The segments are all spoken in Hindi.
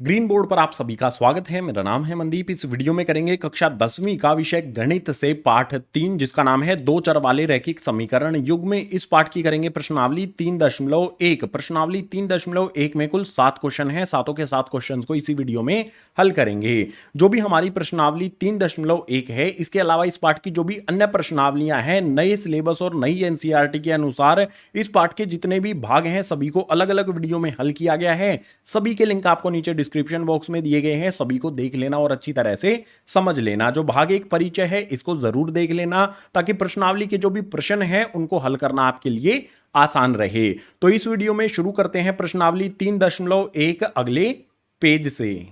ग्रीन बोर्ड पर आप सभी का स्वागत है। मेरा नाम है मनदीप। इस वीडियो में करेंगे कक्षा 10वीं का विषय गणित से पाठ 3 जिसका नाम है दो चर वाले रैखिक समीकरण युग में। इस पाठ की करेंगे प्रश्नावली 3.1। प्रश्नावली 3.1 में कुल 7 क्वेश्चन है। सातों के 7 क्वेश्चन को इसी वीडियो में हल करेंगे। जो भी हमारी प्रश्नावली 3.1 है, इसके अलावा इस पाठ की जो भी अन्य प्रश्नावलियां हैं नए सिलेबस और नई एनसीईआरटी के अनुसार इस पाठ के जितने भी भाग हैं सभी को अलग अलग वीडियो में हल किया गया है। सभी के लिंक आपको नीचे डिस्क्रिप्शन बॉक्स में दिए गए हैं, सभी को देख लेना और अच्छी तरह से समझ लेना। जो भाग एक परिचय है इसको जरूर देख लेना ताकि प्रश्नावली के जो भी प्रश्न है उनको हल करना आपके लिए आसान रहे। तो इस वीडियो में शुरू करते हैं प्रश्नावली 3.1 अगले पेज से।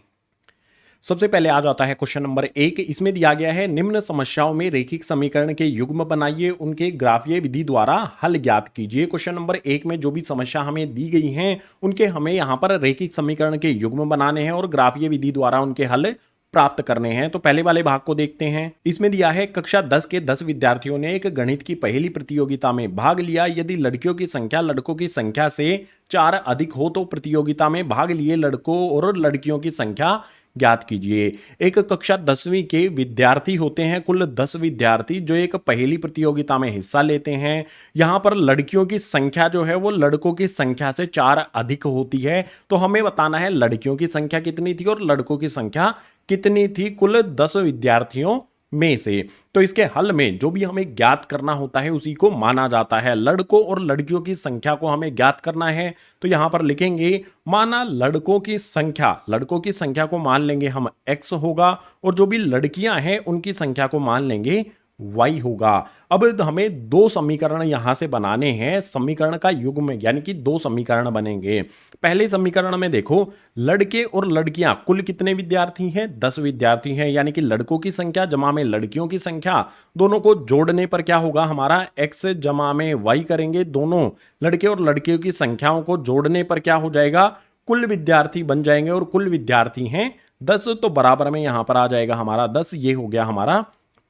सबसे पहले आ जाता है क्वेश्चन नंबर 1। इसमें दिया गया है निम्न समस्याओं में रैखिक समीकरण के युग्म बनाइए, उनके ग्राफीय विधि द्वारा हल ज्ञात कीजिए। क्वेश्चन नंबर 1 में जो भी समस्या हमें दी गई हैं उनके हमें यहां पर रैखिक समीकरण के युग्म बनाने हैं और ग्राफीय विधि द्वारा उनके हल प्राप्त करने हैं। तो पहले वाले भाग को देखते हैं। इसमें दिया है कक्षा 10 के 10 विद्यार्थियों ने एक गणित की पहेली प्रतियोगिता में भाग लिया। यदि लड़कियों की संख्या लड़कों की संख्या से 4 अधिक हो तो प्रतियोगिता में भाग लिए लड़कों और लड़कियों की संख्या ज्ञात कीजिए। एक कक्षा 10वीं के विद्यार्थी होते हैं कुल 10 विद्यार्थी जो एक पहेली प्रतियोगिता में हिस्सा लेते हैं। यहां पर लड़कियों की संख्या जो है वो लड़कों की संख्या से 4 अधिक होती है। तो हमें बताना है लड़कियों की संख्या कितनी थी और लड़कों की संख्या कितनी थी कुल 10 विद्यार्थियों में से। तो इसके हल में जो भी हमें ज्ञात करना होता है उसी को माना जाता है। लड़कों और लड़कियों की संख्या को हमें ज्ञात करना है तो यहां पर लिखेंगे माना लड़कों की संख्या को मान लेंगे हम x होगा और जो भी लड़कियां हैं उनकी संख्या को मान लेंगे y होगा। अब हमें दो समीकरण यहां से बनाने हैं। समीकरण का युग्म यानी कि दो समीकरण बनेंगे। पहले समीकरण में देखो लड़के और लड़कियां कुल कितने विद्यार्थी हैं, 10 विद्यार्थी हैं, यानी कि लड़कों की संख्या जमा में लड़कियों की संख्या दोनों को जोड़ने पर क्या होगा हमारा x जमा में y करेंगे। दोनों लड़के और लड़कियों की संख्याओं को जोड़ने पर क्या हो जाएगा कुल विद्यार्थी बन जाएंगे और कुल विद्यार्थी हैं 10। तो बराबर में यहां पर आ जाएगा हमारा 10। ये हो गया हमारा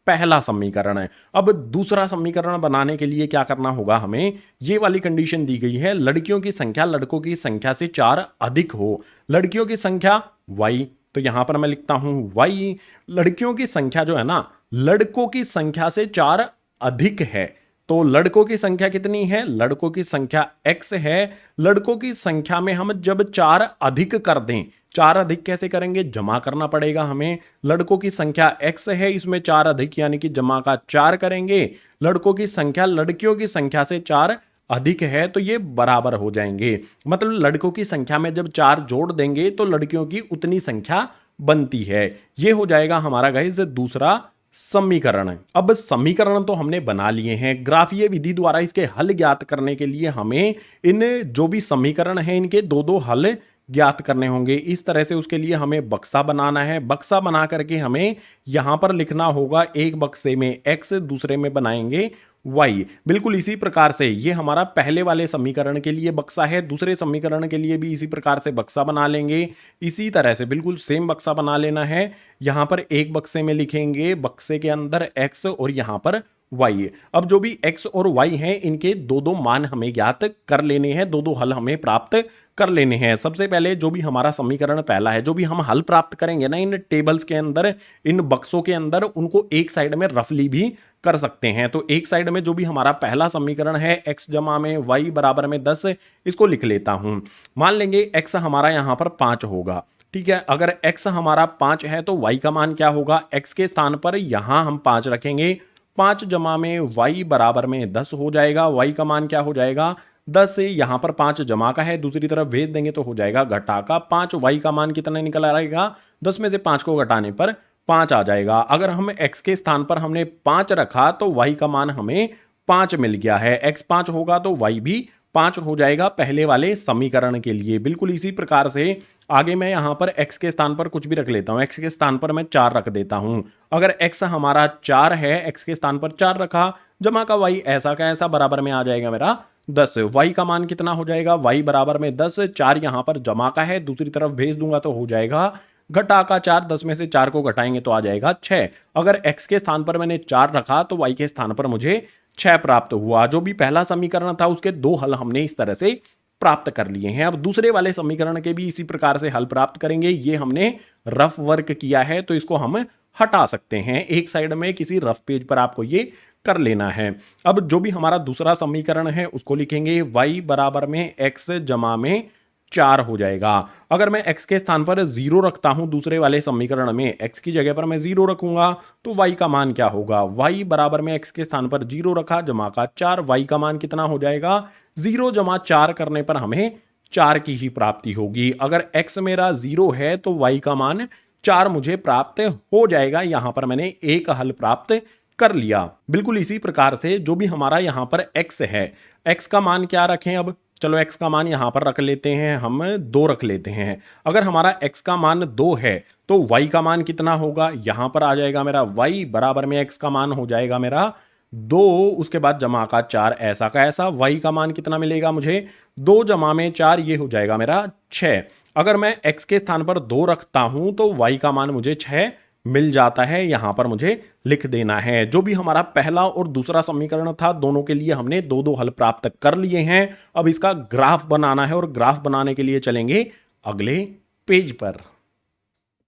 पहला समीकरण है। अब दूसरा समीकरण बनाने के लिए क्या करना होगा हमें, ये वाली कंडीशन दी गई है लड़कियों की संख्या लड़कों की संख्या से 4 अधिक हो। लड़कियों की संख्या y, तो यहां पर मैं लिखता हूं y। लड़कियों की संख्या जो है ना लड़कों की संख्या से 4 अधिक है। तो लड़कों की संख्या कितनी है, लड़कों की संख्या x है। लड़कों की संख्या में हम जब 4 अधिक कर दें, 4 अधिक कैसे करेंगे, जमा करना पड़ेगा हमें। लड़कों की संख्या x है, इसमें 4 अधिक यानी कि जमा का 4 करेंगे। लड़कों की संख्या लड़कियों की संख्या से 4 अधिक है तो ये बराबर हो जाएंगे। मतलब लड़कों की संख्या में जब 4 जोड़ देंगे तो लड़कियों की उतनी संख्या बनती है। ये हो जाएगा हमारा गाइस दूसरा समीकरण। अब समीकरण तो हमने बना लिए हैं। ग्राफीय विधि द्वारा इसके हल ज्ञात करने के लिए हमें इन जो भी समीकरण हैं इनके दो दो हल ज्ञात करने होंगे। इस तरह से उसके लिए हमें बक्सा बनाना है। बक्सा बना करके हमें यहां पर लिखना होगा एक बक्से में x, दूसरे में बनाएंगे y। बिल्कुल इसी प्रकार से ये हमारा पहले वाले समीकरण के लिए बक्सा है, दूसरे समीकरण के लिए भी इसी प्रकार से बक्सा बना लेंगे। इसी तरह से बिल्कुल सेम बक्सा बना लेना है। यहां पर एक बक्से में लिखेंगे बक्से के अंदर x और यहां पर y। अब जो भी x और y हैं इनके दो दो मान हमें ज्ञात कर लेने हैं, दो दो हल हमें प्राप्त कर लेने हैं। सबसे पहले जो भी हमारा समीकरण पहला है, जो भी हम हल प्राप्त करेंगे ना इन टेबल्स के अंदर, इन बक्सों के अंदर, उनको एक साइड में रफली भी कर सकते हैं। तो एक साइड में जो भी हमारा पहला समीकरण है x जमा में y बराबर में 10, इसको लिख लेता हूं। मान लेंगे x हमारा यहां पर 5 होगा, ठीक है। अगर x हमारा 5 है तो y का मान क्या होगा, x के स्थान पर यहां हम 5 रखेंगे। 5 जमा में y बराबर में 10 हो जाएगा। y का मान क्या हो जाएगा 10। यहां पर 5 जमा का है, दूसरी तरफ भेज देंगे तो हो जाएगा घटा का 5। y का मान कितना निकल आएगा, 10 में से 5 को घटाने पर 5 आ जाएगा। अगर हम x के स्थान पर हमने 5 रखा तो y का मान हमें 5 मिल गया है। x 5 होगा तो y भी 5 हो जाएगा पहले वाले समीकरण के लिए। बिल्कुल इसी प्रकार से आगे मैं यहां पर x के स्थान पर कुछ भी रख लेता हूं। x के स्थान पर मैं 4 रख देता हूं। अगर x हमारा 4 है, x के स्थान पर 4 रखा, जमा का y ऐसा का ऐसा बराबर में आ जाएगा मेरा 10। y का मान कितना हो जाएगा, y बराबर में 10। 4 यहां पर जमा का है, दूसरी तरफ भेज दूंगा तो हो जाएगा घटा का 4। 10 में से 4 को घटाएंगे तो आ जाएगा 6। अगर x के स्थान पर मैंने 4 रखा तो y के स्थान पर मुझे 6 प्राप्त हुआ। जो भी पहला समीकरण था उसके दो हल हमने इस तरह से प्राप्त कर लिए हैं। अब दूसरे वाले समीकरण के भी इसी प्रकार से हल प्राप्त करेंगे। ये हमने रफ वर्क किया है तो इसको हम हटा सकते हैं, एक साइड में किसी रफ पेज पर आपको ये कर लेना है। अब जो भी हमारा दूसरा समीकरण है उसको लिखेंगे y बराबर में x जमा में 4 हो जाएगा। अगर मैं x के स्थान पर 0 रखता हूं दूसरे वाले समीकरण में, x की जगह पर मैं 0 रखूंगा तो y का मान क्या होगा, y बराबर में x के स्थान पर 0 रखा जमा का 4, y का मान कितना हो जाएगा, 0 जमा 4 करने पर हमें 4 की ही प्राप्ति होगी। अगर x मेरा 0 है तो y का मान 4 मुझे प्राप्त हो जाएगा। यहां पर मैंने एक हल प्राप्त कर लिया। बिल्कुल इसी प्रकार से जो भी हमारा यहां पर x है, x का मान क्या रखें, अब चलो x का मान यहां पर रख लेते हैं, हम 2 रख लेते हैं। अगर हमारा x का मान 2 है तो y का मान कितना होगा, यहां पर आ जाएगा मेरा y बराबर में x का मान हो जाएगा मेरा 2, उसके बाद जमा का 4, ऐसा का ऐसा। y का मान कितना मिलेगा मुझे, 2 जमा में 4, ये हो जाएगा मेरा 6। अगर मैं x के स्थान पर 2 रखता हूं तो y का मान मुझे 6 मिल जाता है, यहां पर मुझे लिख देना है। जो भी हमारा पहला और दूसरा समीकरण था दोनों के लिए हमने दो दो हल प्राप्त कर लिए हैं। अब इसका ग्राफ बनाना है और ग्राफ बनाने के लिए चलेंगे अगले पेज पर।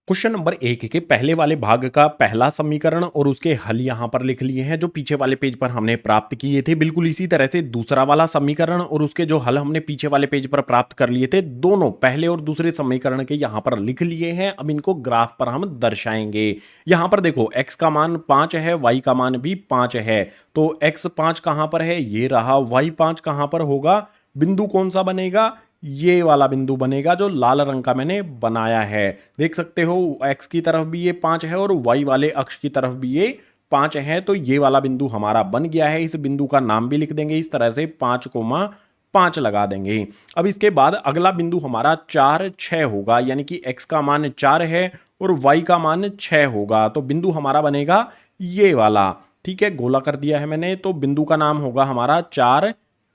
क्वेश्चन नंबर 1 के पहले वाले भाग का पहला समीकरण और उसके हल यहां पर लिख लिए हैं जो पीछे वाले पेज पर हमने प्राप्त किए थे। बिल्कुल इसी तरह से दूसरा वाला समीकरण और उसके जो हल हमने पीछे वाले पेज पर प्राप्त कर लिए थे, दोनों पहले और दूसरे समीकरण के यहां पर लिख लिए हैं। अब इनको ग्राफ पर हम दर्शाएंगे। यहां पर देखो x का मान 5 है, y का मान भी 5 है, तो x 5 कहां पर है, ये रहा। y 5 कहां पर होगा, बिंदु कौन सा बनेगा, ये वाला बिंदु बनेगा जो लाल रंग का मैंने बनाया है। देख सकते हो x की तरफ भी ये 5 है और y वाले अक्ष की तरफ भी ये 5 है, तो ये वाला बिंदु हमारा बन गया है। इस बिंदु का नाम भी लिख देंगे इस तरह से, 5,5 लगा देंगे। अब इसके बाद अगला बिंदु हमारा 4, 6 होगा, यानी कि x का मान 4 है और y का मान 6 होगा, तो बिंदु हमारा बनेगा ये वाला। ठीक है, गोला कर दिया है मैंने, तो बिंदु का नाम होगा हमारा 4,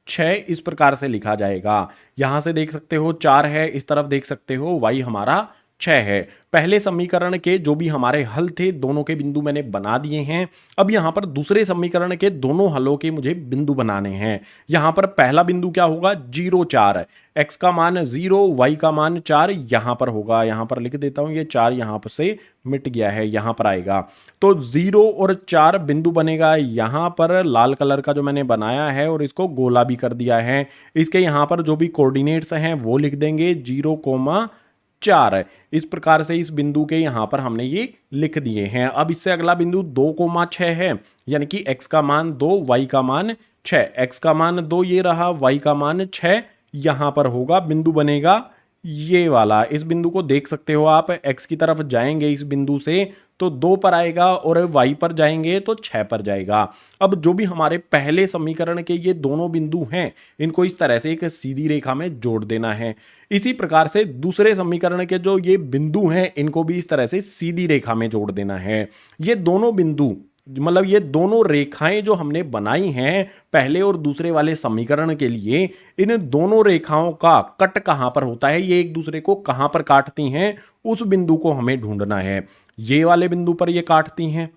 6, इस प्रकार से लिखा जाएगा। यहां से देख सकते हो 4 है, इस तरफ देख सकते हो y हमारा 6 है। पहले समीकरण के जो भी हमारे हल थे दोनों के बिंदु मैंने बना दिए हैं। अब यहां पर दूसरे समीकरण के दोनों हलों के मुझे बिंदु बनाने हैं। यहां पर पहला बिंदु क्या होगा, 0, 4, x का मान 0, y का मान 4 यहां पर होगा। यहां पर लिख देता हूं, ये 4 यहां पर से मिट गया है, यहां पर आएगा। तो 0 और 4 बिंदु बनेगा यहां पर, लाल कलर का जो मैंने बनाया है और इसको गोला भी कर दिया है। इसके यहां पर जो भी कोऑर्डिनेट्स हैं वो लिख देंगे 0,4। इस प्रकार से इस बिंदु के यहां पर हमने ये लिख दिए हैं। अब इससे अगला बिंदु 2,6 है, यानी कि x का मान 2, y का मान 6। x का मान 2 ये रहा, y का मान 6 यहां पर होगा। बिंदु बनेगा ये वाला। इस बिंदु को देख सकते हो आप, x की तरफ जाएंगे इस बिंदु से तो 2 पर आएगा और y पर जाएंगे तो 6 पर जाएगा। अब जो भी हमारे पहले समीकरण के ये दोनों बिंदु हैं, इनको इस तरह से एक सीधी रेखा में जोड़ देना है। इसी प्रकार से दूसरे समीकरण के जो ये बिंदु हैं, इनको भी इस तरह से सीधी रेखा में जोड़ देना है। ये दोनों बिंदु, मतलब ये दोनों रेखाएं जो हमने बनाई हैं पहले और दूसरे वाले समीकरण के लिए, इन दोनों रेखाओं का कट कहां पर होता है, ये एक दूसरे को कहां पर काटती हैं, उस बिंदु को हमें ढूंढना है। ये वाले बिंदु पर ये काटती हैं,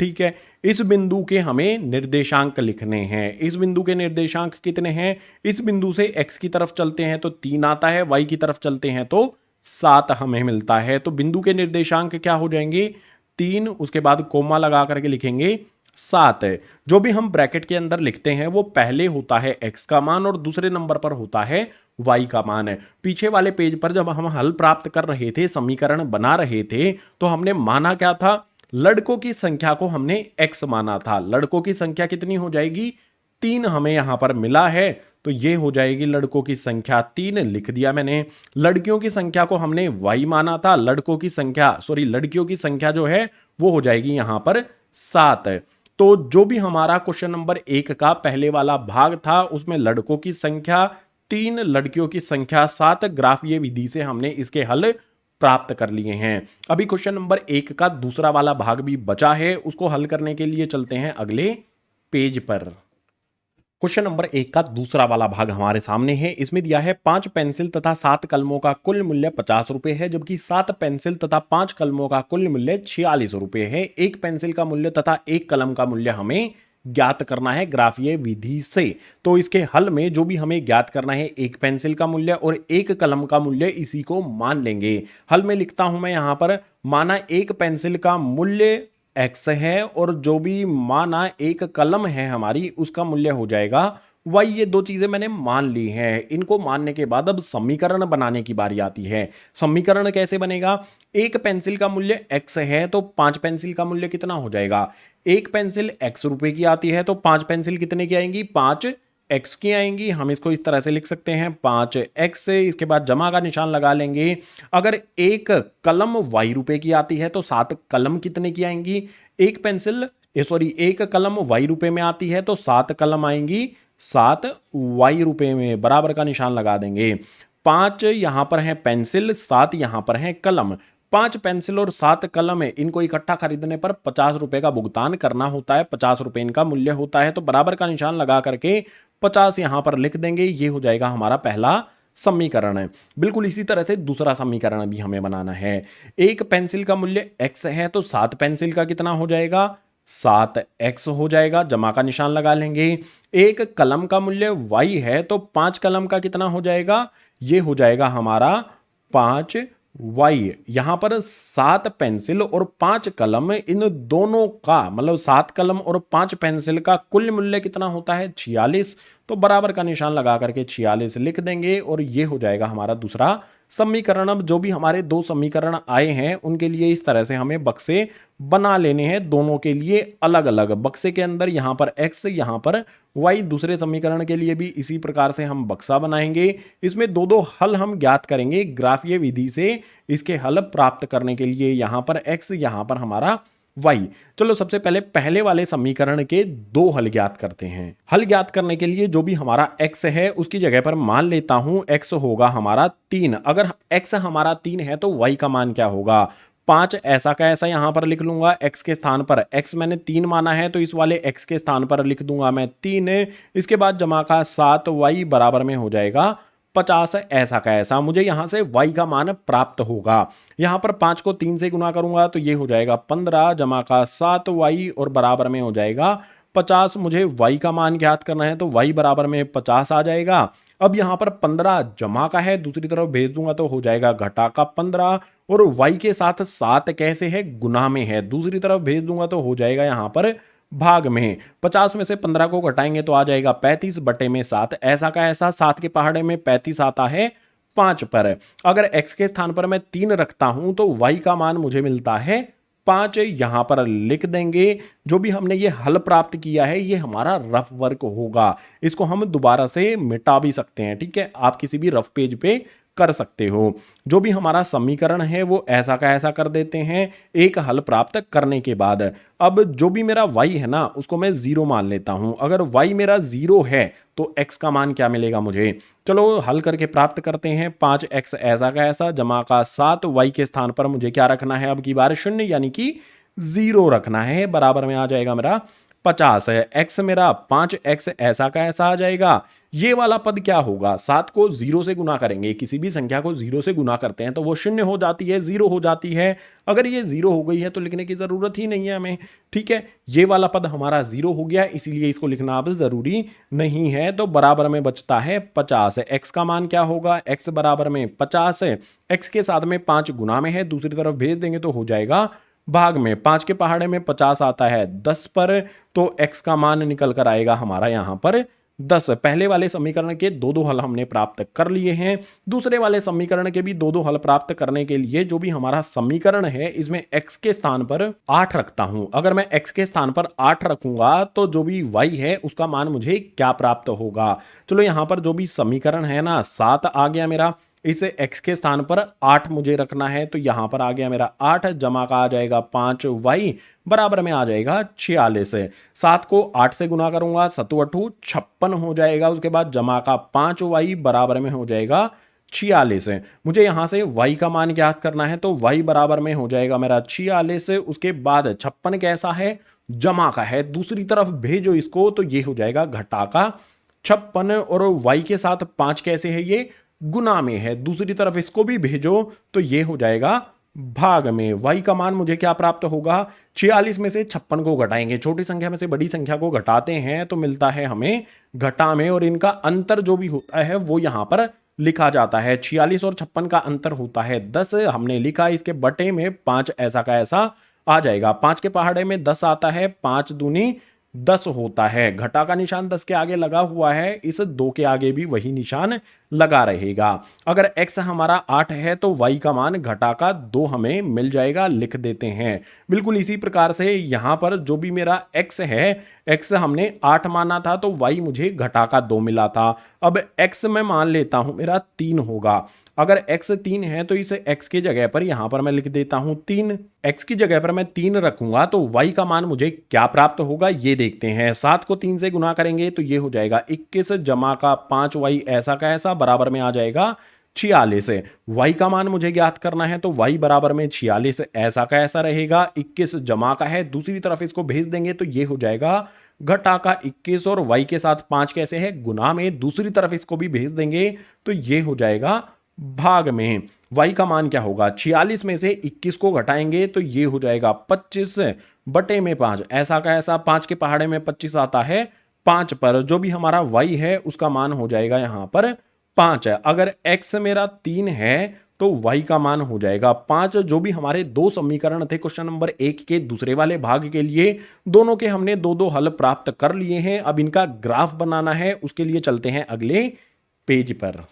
ठीक है। इस बिंदु के हमें निर्देशांक लिखने हैं। इस बिंदु के निर्देशांक कितने हैं, इस बिंदु से x की तरफ चलते हैं तो 3 आता है, y की तरफ चलते हैं तो 7 हमें मिलता है। तो बिंदु के निर्देशांक क्या हो जाएंगे, 3, उसके बाद कोमा लगा करके लिखेंगे 7। जो भी हम ब्रैकेट के अंदर लिखते हैं वो पहले होता है x का मान और दूसरे नंबर पर होता है y का मान। पीछे वाले पेज पर जब हम हल प्राप्त कर रहे थे, समीकरण बना रहे थे, तो हमने माना क्या था, लड़कों की संख्या को हमने x माना था। लड़कों की संख्या कितनी हो जाएगी, 3 हमें यहां पर मिला है, तो ये हो जाएगी लड़कों की संख्या 3, लिख दिया मैंने। लड़कियों की संख्या को हमने y माना था, लड़कियों की संख्या जो है वो हो जाएगी यहां पर 7। तो जो भी हमारा क्वेश्चन नंबर 1 का पहले वाला भाग था उसमें लड़कों की संख्या 3, लड़कियों की संख्या 7, ग्राफ ये विधि से हमने इसके हल प्राप्त कर लिए हैं। अभी क्वेश्चन नंबर 1 का दूसरा वाला भाग भी बचा है, उसको हल करने के लिए चलते हैं अगले पेज पर। क्वेश्चन नंबर 1 का दूसरा वाला भाग हमारे सामने है। इसमें दिया है 5 पेंसिल तथा 7 कलमों का कुल मूल्य 50 रुपए है, जबकि 7 पेंसिल तथा 5 कलमों का कुल मूल्य 46 रुपए है। एक पेंसिल का मूल्य तथा एक कलम का मूल्य हमें ज्ञात करना है ग्राफीय विधि से। तो इसके हल में जो भी हमें ज्ञात करना है, एक पेंसिल का मूल्य और एक कलम का मूल्य, इसी को मान लेंगे। हल में लिखता हूं मैं यहां पर, माना एक पेंसिल का मूल्य x है और जो भी माना एक कलम है हमारी, उसका मूल्य हो जाएगा y। ये दो चीजें मैंने मान ली हैं। इनको मानने के बाद अब समीकरण बनाने की बारी आती है। समीकरण कैसे बनेगा? एक पेंसिल का मूल्य x है तो 5 पेंसिल का मूल्य कितना हो जाएगा? एक पेंसिल x रुपए की आती है तो 5 पेंसिल कितने की आएंगी? 5 x की आएंगी। हम इसको इस तरह से लिख सकते हैं 5x से, इसके बाद जमा का निशान लगा लेंगे। अगर एक कलम y रुपए की आती है तो 7 कलम कितने की आएंगी? एक पेंसिल सॉरी एक कलम y रुपए में आती है तो 7 कलम आएंगी 7 y रुपए में, बराबर का निशान लगा देंगे। 5 यहां पर है पेंसिल, 7 यहां पर है कलम। 5 पेंसिल और 7 कलम है, इनको इकट्ठा खरीदने पर 50 रुपए का भुगतान करना होता है, 50 रुपए इनका मूल्य होता है। तो बराबर का निशान लगा करके 50 यहां पर लिख देंगे। ये हो जाएगा हमारा पहला समीकरण है। बिल्कुल इसी तरह से दूसरा समीकरण भी हमें बनाना है। एक पेंसिल का मूल्य x है तो 7 पेंसिल का कितना हो जाएगा? 7x हो जाएगा, जमा का निशान लगा लेंगे। एक कलम का मूल्य y है तो 5 कलम का कितना हो जाएगा? ये हो जाएगा हमारा 5y। यहां पर 7 पेंसिल और 5 कलम, इन दोनों का मतलब 7 कलम और 5 पेंसिल का कुल मूल्य कितना होता है? 46। तो बराबर का निशान लगा करके 46 लिख देंगे और ये हो जाएगा हमारा दूसरा समीकरण। अब जो भी हमारे दो समीकरण आए हैं उनके लिए इस तरह से हमें बक्से बना लेने हैं, दोनों के लिए अलग अलग। बक्से के अंदर यहां पर x, यहां पर y। दूसरे समीकरण के लिए भी इसी प्रकार से हम बक्सा बनाएंगे। इसमें दो दो हल हम ज्ञात करेंगे ग्राफीय विधि से, इसके हल प्राप्त करने के लिए। यहां पर x, यहां पर हमारा y। चलो सबसे पहले पहले वाले समीकरण के दो हल ज्ञात करते हैं। हल ज्ञात करने के लिए जो भी हमारा x है उसकी जगह पर मान लेता हूं x होगा हमारा 3। अगर x हमारा 3 है तो y का मान क्या होगा? 5 ऐसा का ऐसा यहां पर लिख लूंगा, x के स्थान पर x मैंने 3 माना है तो इस वाले x के स्थान पर लिख दूंगा मैं 3। इसके बाद जमा का 7y बराबर में हो जाएगा 50 ऐसा का ऐसा। मुझे यहां से y का मान प्राप्त होगा। यहां पर 5 को 3 से गुना करूंगा तो ये हो जाएगा 15, जमा का 7y और बराबर में हो जाएगा 50। मुझे y का मान ज्ञात करना है तो y बराबर में 50 आ जाएगा। अब यहां पर 15 जमा का है, दूसरी तरफ भेज दूंगा तो हो जाएगा घटा का 15, और y के साथ 7 कैसे है? गुना में है, दूसरी तरफ भेज दूंगा तो हो जाएगा यहां पर भाग में। 50 में से 15 को घटाएंगे तो आ जाएगा 35 बटे में 7 ऐसा का ऐसा। 7 के पहाड़े में 35 आता है 5 पर। अगर x के स्थान पर मैं 3 रखता हूं तो y का मान मुझे मिलता है 5। यहां पर लिख देंगे। जो भी हमने ये हल प्राप्त किया है ये हमारा रफ वर्क होगा, इसको हम दोबारा से मिटा भी सकते हैं, ठीक है? आप किसी भी रफ पेज पे कर सकते हो। जो भी हमारा समीकरण है वो ऐसा का ऐसा कर देते हैं एक हल प्राप्त करने के बाद। अब जो भी मेरा y है ना उसको मैं 0 मान लेता हूं। अगर y मेरा 0 है तो x का मान क्या मिलेगा मुझे? चलो हल करके प्राप्त करते हैं। 5x ऐसा का ऐसा जमा का 7, y के स्थान पर मुझे क्या रखना है? अब की बार 0 यानी कि 0 रखना है, बराबर में आ जाएगा मेरा 50 है। x मेरा 5x ऐसा का ऐसा आ जाएगा। ये वाला पद क्या होगा? 7 को 0 से गुना करेंगे, किसी भी संख्या को 0 से गुना करते हैं तो वो 0 हो जाती है, 0 हो जाती है। अगर ये 0 हो गई है तो लिखने की जरूरत ही नहीं है हमें, ठीक है? ये वाला पद हमारा 0 हो गया, इसीलिए इसको लिखना अब जरूरी नहीं है। तो बराबर में बचता है 50। x का मान क्या होगा? x बराबर में 50 है, x के साथ में 5 गुना में है, दूसरी तरफ भेज देंगे तो हो जाएगा भाग में। 5 के पहाड़े में 50 आता है 10 पर, तो x का मान निकल कर आएगा हमारा यहां पर 10। पहले वाले समीकरण के दो दो हल हमने प्राप्त कर लिए हैं। दूसरे वाले समीकरण के भी दो दो हल प्राप्त करने के लिए जो भी हमारा समीकरण है इसमें x के स्थान पर 8 रखता हूं। अगर मैं x के स्थान पर 8 रखूंगा तो जो भी y है उसका मान मुझे क्या प्राप्त होगा? चलो यहां पर जो भी समीकरण है ना 7 आ गया मेरा, इस x के स्थान पर 8 मुझे रखना है तो यहां पर आ गया मेरा 8, जमा का आ जाएगा 5y बराबर में आ जाएगा 46। 7 को 8 से गुना करूंगा 7 8 56 हो जाएगा। उसके बाद जमा का 5y बराबर में हो जाएगा 46। मुझे यहां से y का मान ज्ञात करना है तो y बराबर में हो जाएगा मेरा 46। उसके बाद 56 कैसा है? जमा का है, दूसरी तरफ भेजो इसको तो ये हो जाएगा घटा का 56, और y के साथ 5 कैसे है? ये गुना में है, दूसरी तरफ इसको भी भेजो तो ये हो जाएगा भाग में y का मान मुझे क्या प्राप्त होगा, 46 में से 56 को घटाएंगे, छोटी संख्या में से बड़ी संख्या को घटाते हैं तो मिलता है हमें घटा में, और इनका अंतर जो भी होता है वो यहां पर लिखा जाता है। 46 और 56 का अंतर होता है 10, हमने लिखा, इसके बटे में 5 ऐसा का ऐसा आ जाएगा। 5 के पहाड़े में 10 आता है, 5 दूनी 10 होता है। घटा का निशान 10 के आगे लगा हुआ है, इस 2 के आगे भी वही निशान लगा रहेगा। अगर x हमारा 8 है तो y का मान घटा का 2 हमें मिल जाएगा, लिख देते हैं। बिल्कुल इसी प्रकार से यहां पर जो भी मेरा x है, x हमने 8 माना था तो y मुझे घटा का 2 मिला था। अब x मैं मान लेता हूं मेरा 3 होगा। अगर x 3 है तो इस x की जगह पर यहां पर मैं लिख देता हूं 3, x की जगह पर मैं 3 रखूंगा तो y का मान मुझे क्या प्राप्त होगा ये देखते हैं। 7 को 3 से गुना करेंगे तो ये हो जाएगा 21 जमा का 5y ऐसा का ऐसा बराबर में आ जाएगा 46। y का मान मुझे ज्ञात करना है तो y बराबर में 46 ऐसा का ऐसा रहेगा। 21 जमा का है, दूसरी तरफ इसको भेज देंगे तो ये हो जाएगा घटा का 21, और y के साथ 5 कैसे है, गुना में, दूसरी तरफ इसको भी भेज देंगे तो ये हो जाएगा भाग में। y का मान क्या होगा, 46 में से 21 को घटाएंगे तो ये हो जाएगा 25 बटे में 5 ऐसा का ऐसा। 5 के पहाड़े में 25 आता है, 5 पर जो भी हमारा y है उसका मान हो जाएगा यहां पर 5 है। अगर x मेरा 3 है तो y का मान हो जाएगा 5। जो भी हमारे दो समीकरण थे क्वेश्चन नंबर 1 के दूसरे वाले भाग के लिए, दोनों के हमने दो दो हल प्राप्त कर लिए हैं। अब इनका ग्राफ बनाना है, उसके लिए चलते हैं अगले पेज पर।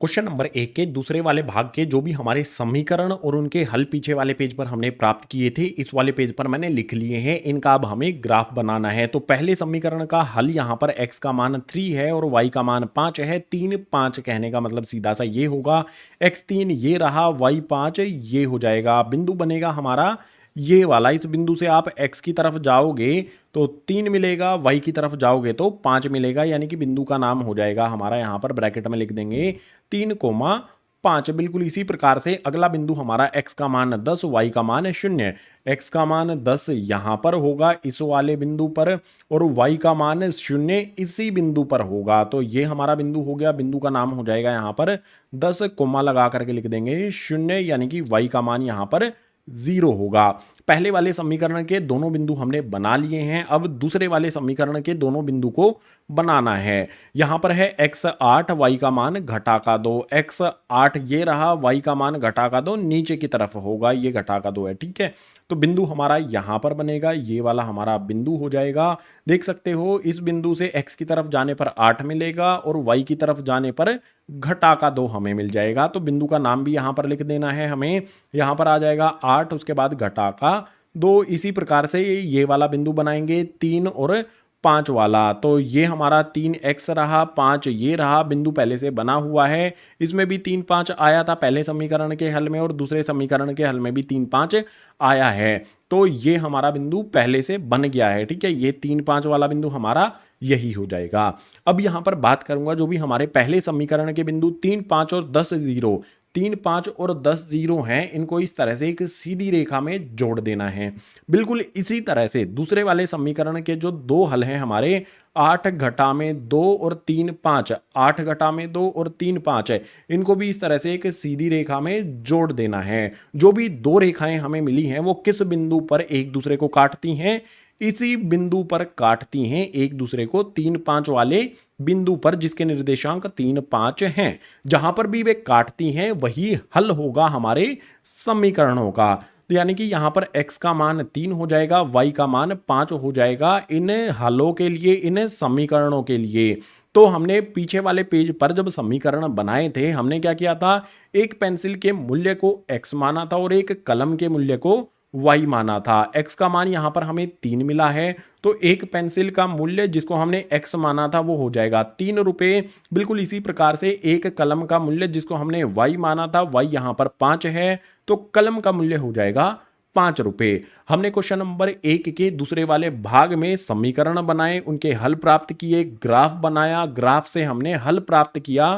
क्वेश्चन नंबर 1 के दूसरे वाले भाग के जो भी हमारे समीकरण और उनके हल पीछे वाले पेज पर हमने प्राप्त किए थे, इस वाले पेज पर मैंने लिख लिए हैं। इनका अब हमें ग्राफ बनाना है। तो पहले समीकरण का हल यहां पर x का मान 3 है और y का मान 5 है। 3 5 कहने का मतलब सीधा सा ये होगा, x3 ये रहा, y5 ये हो जाएगा। बिंदु बनेगा हमारा ये वाला। इस बिंदु से आप x की तरफ जाओगे तो 3 मिलेगा, y की तरफ जाओगे तो 5 मिलेगा, यानी कि बिंदु का नाम हो जाएगा हमारा, यहां पर ब्रैकेट में लिख देंगे 3,5। बिल्कुल इसी प्रकार से अगला बिंदु हमारा x का मान 10, y का मान 0। x का मान 10 यहां पर होगा इस वाले बिंदु पर, और y का मान 0 इसी बिंदु पर होगा। तो ये हमारा बिंदु हो गया, बिंदु का नाम हो जाएगा यहां पर 10, कोमा लगा करके लिख देंगे 0, यानी कि y का मान यहां पर 0 होगा। पहले वाले समीकरण के दोनों बिंदु हमने बना लिए हैं। अब दूसरे वाले समीकरण के दोनों बिंदु को बनाना है। यहां पर है x8, y का मान घटा का 2। x8 ये रहा, y का मान घटा का 2 नीचे की तरफ होगा, ये घटा का 2 है, ठीक है। तो बिंदु हमारा यहां पर बनेगा, ये वाला हमारा बिंदु हो जाएगा। देख सकते हो इस बिंदु से x की तरफ जाने पर 8 मिलेगा और y की तरफ जाने पर घटा का 2 हमें मिल जाएगा। तो बिंदु का नाम भी यहां पर लिख देना है हमें। यहां पर आ जाएगा 8, उसके बाद घटा का 2। इसी प्रकार से ये वाला बिंदु बनाएंगे 3 और 5 वाला। तो ये हमारा 3x रहा, 5 ये रहा, बिंदु पहले से बना हुआ है। इसमें भी 3 5 आया था पहले समीकरण के हल में, और दूसरे समीकरण के हल में भी 3 5 आया है। तो ये हमारा बिंदु पहले से बन गया है, ठीक है। ये 3 5 वाला बिंदु हमारा यही हो जाएगा। अब यहां पर बात करूंगा जो भी हमारे पहले समीकरण के बिंदु 3 5 और 10 0, 3 5 और 10 0 हैं, इनको इस तरह से एक सीधी रेखा में जोड़ देना है। बिल्कुल इसी तरह से दूसरे वाले समीकरण के जो दो हल हैं हमारे, 8 घटा में 2 और 3 5, 8 घटा में 2 और 3 5 है, इनको भी इस तरह से एक सीधी रेखा में जोड़ देना है। जो भी दो रेखाएं हमें मिली हैं वो किस बिंदु पर एक दूसरे को काटती हैं, इसी बिंदु पर काटती हैं एक दूसरे को, 3 5 वाले बिंदु पर, जिसके निर्देशांक 3 5 हैं। जहां पर भी वे काटती हैं वही हल होगा हमारे समीकरणों का। तो यानी कि यहां पर x का मान 3 हो जाएगा, y का मान 5 हो जाएगा इन हलों के लिए, इन समीकरणों के लिए। तो हमने पीछे वाले पेज पर जब समीकरण बनाए थे, हमने क्या किया था, एक पेंसिल के मूल्य को x माना था और एक कलम के मूल्य को y माना था। x का मान यहां पर हमें 3 मिला है, तो एक पेंसिल का मूल्य जिसको हमने x माना था वो हो जाएगा 3 रुपए। बिल्कुल इसी प्रकार से एक कलम का मूल्य जिसको हमने y माना था, y यहां पर 5 है, तो कलम का मूल्य हो जाएगा 5 रुपए। हमने क्वेश्चन नंबर 1 के दूसरे वाले भाग में समीकरण बनाए, उनके हल प्राप्त किए, ग्राफ बनाया, ग्राफ से हमने हल प्राप्त किया।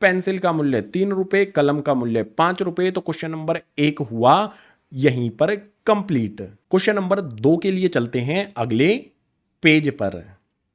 पेंसिल का मूल्य 3 रुपए, कलम का मूल्य 5 रुपए। तो क्वेश्चन नंबर 1 हुआ यहीं पर कंप्लीट। क्वेश्चन नंबर 2 के लिए चलते हैं अगले पेज पर।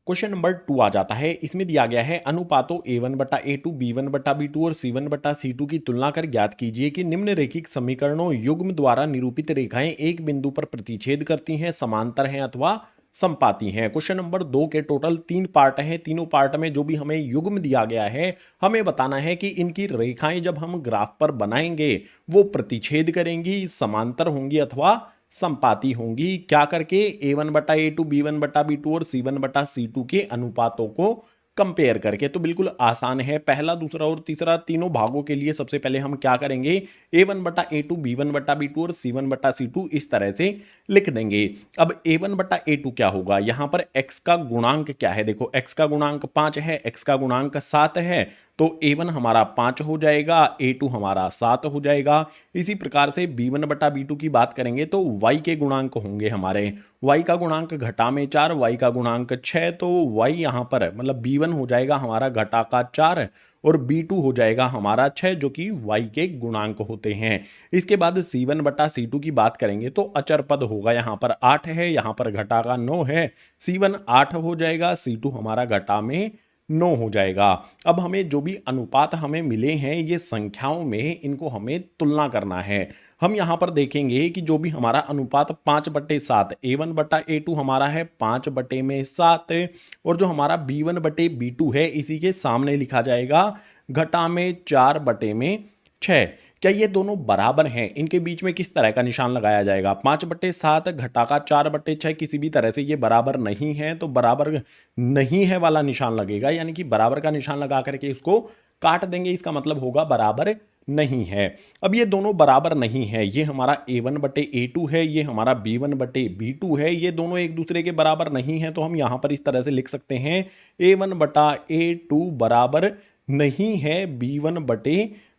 क्वेश्चन नंबर 2 आ जाता है। इसमें दिया गया है अनुपातों A1 बटा A2, B1 बटा B2 और C1 बटा C2 की तुलना कर ज्ञात कीजिए कि निम्न रैखिक समीकरणों युग्म द्वारा निरूपित रेखाएं एक बिंदु पर प्रतिच्छेद करती हैं, समांतर हैं अथवा संपाती हैं। क्वेश्चन नंबर 2 के टोटल 3 पार्ट हैं। तीनों पार्ट में जो भी हमें युग्म दिया गया है, हमें बताना है कि इनकी रेखाएं जब हम ग्राफ पर बनाएंगे वो प्रतिच्छेद करेंगी, समांतर होंगी अथवा संपाती होंगी। क्या करके? A1 बटा A2, B1 बटा B2 और C1 बटा C2 के अनुपातों को कंपेयर करके। तो बिल्कुल आसान है। पहला, दूसरा और तीसरा तीनों भागों के लिए सबसे पहले हम क्या करेंगे? A1 बटा A2, B1 बटा B2 और C1 बटा C2 इस तरह से लिख देंगे। अब A1 बटा A2 क्या होगा? यहां पर x का गुणांक क्या है? देखो, x का गुणांक 5 है, x का गुणांक 7 है, तो A1 हमारा 5 हो जाएगा, A2 हमारा 7 हो जाएगा। इसी प्रकार से B1 बटा B2 की बात करेंगे तो y के गुणांक होंगे हमारे। y का गुणांक घटा में 4, y का गुणांक 6, तो y यहां पर मतलब B1 हो जाएगा हमारा घटा का 4 और B2 हो जाएगा हमारा 6, जो कि y के गुणांक होते हैं। इसके बाद C1 बटा C2 की बात करेंगे तो अचर पद होगा। यहां पर 8 है, यहां पर घटा का 9 है, C1 8 हो जाएगा, C2 हमारा घटा में 9 हो जाएगा। अब हमें जो भी अनुपात हमें मिले हैं ये संख्याओं में, इनको हमें तुलना करना है। हम यहां पर देखेंगे कि जो भी हमारा अनुपात 5/7, A1 बटा A2 हमारा है 5/7, और जो हमारा B1 बटे B2 है इसी के सामने लिखा जाएगा घटा में 4/6। क्या ये दोनों बराबर हैं? इनके बीच में किस तरह का निशान लगाया जाएगा? 5/7 घटा का 4/6 किसी भी तरह से ये बराबर नहीं है, तो बराबर नहीं है वाला निशान लगेगा, यानी कि बराबर का निशान लगा करके इसको काट देंगे। इसका मतलब होगा बराबर नहीं है। अब ये दोनों बराबर नहीं है, ये हमारा A1 बटे A2 है, ये हमारा B1 बटे B2 है, ये दोनों एक दूसरे के बराबर नहीं है। तो हम यहां पर इस तरह से लिख सकते हैं A1 बटा A2 बराबर नहीं है B1 बटे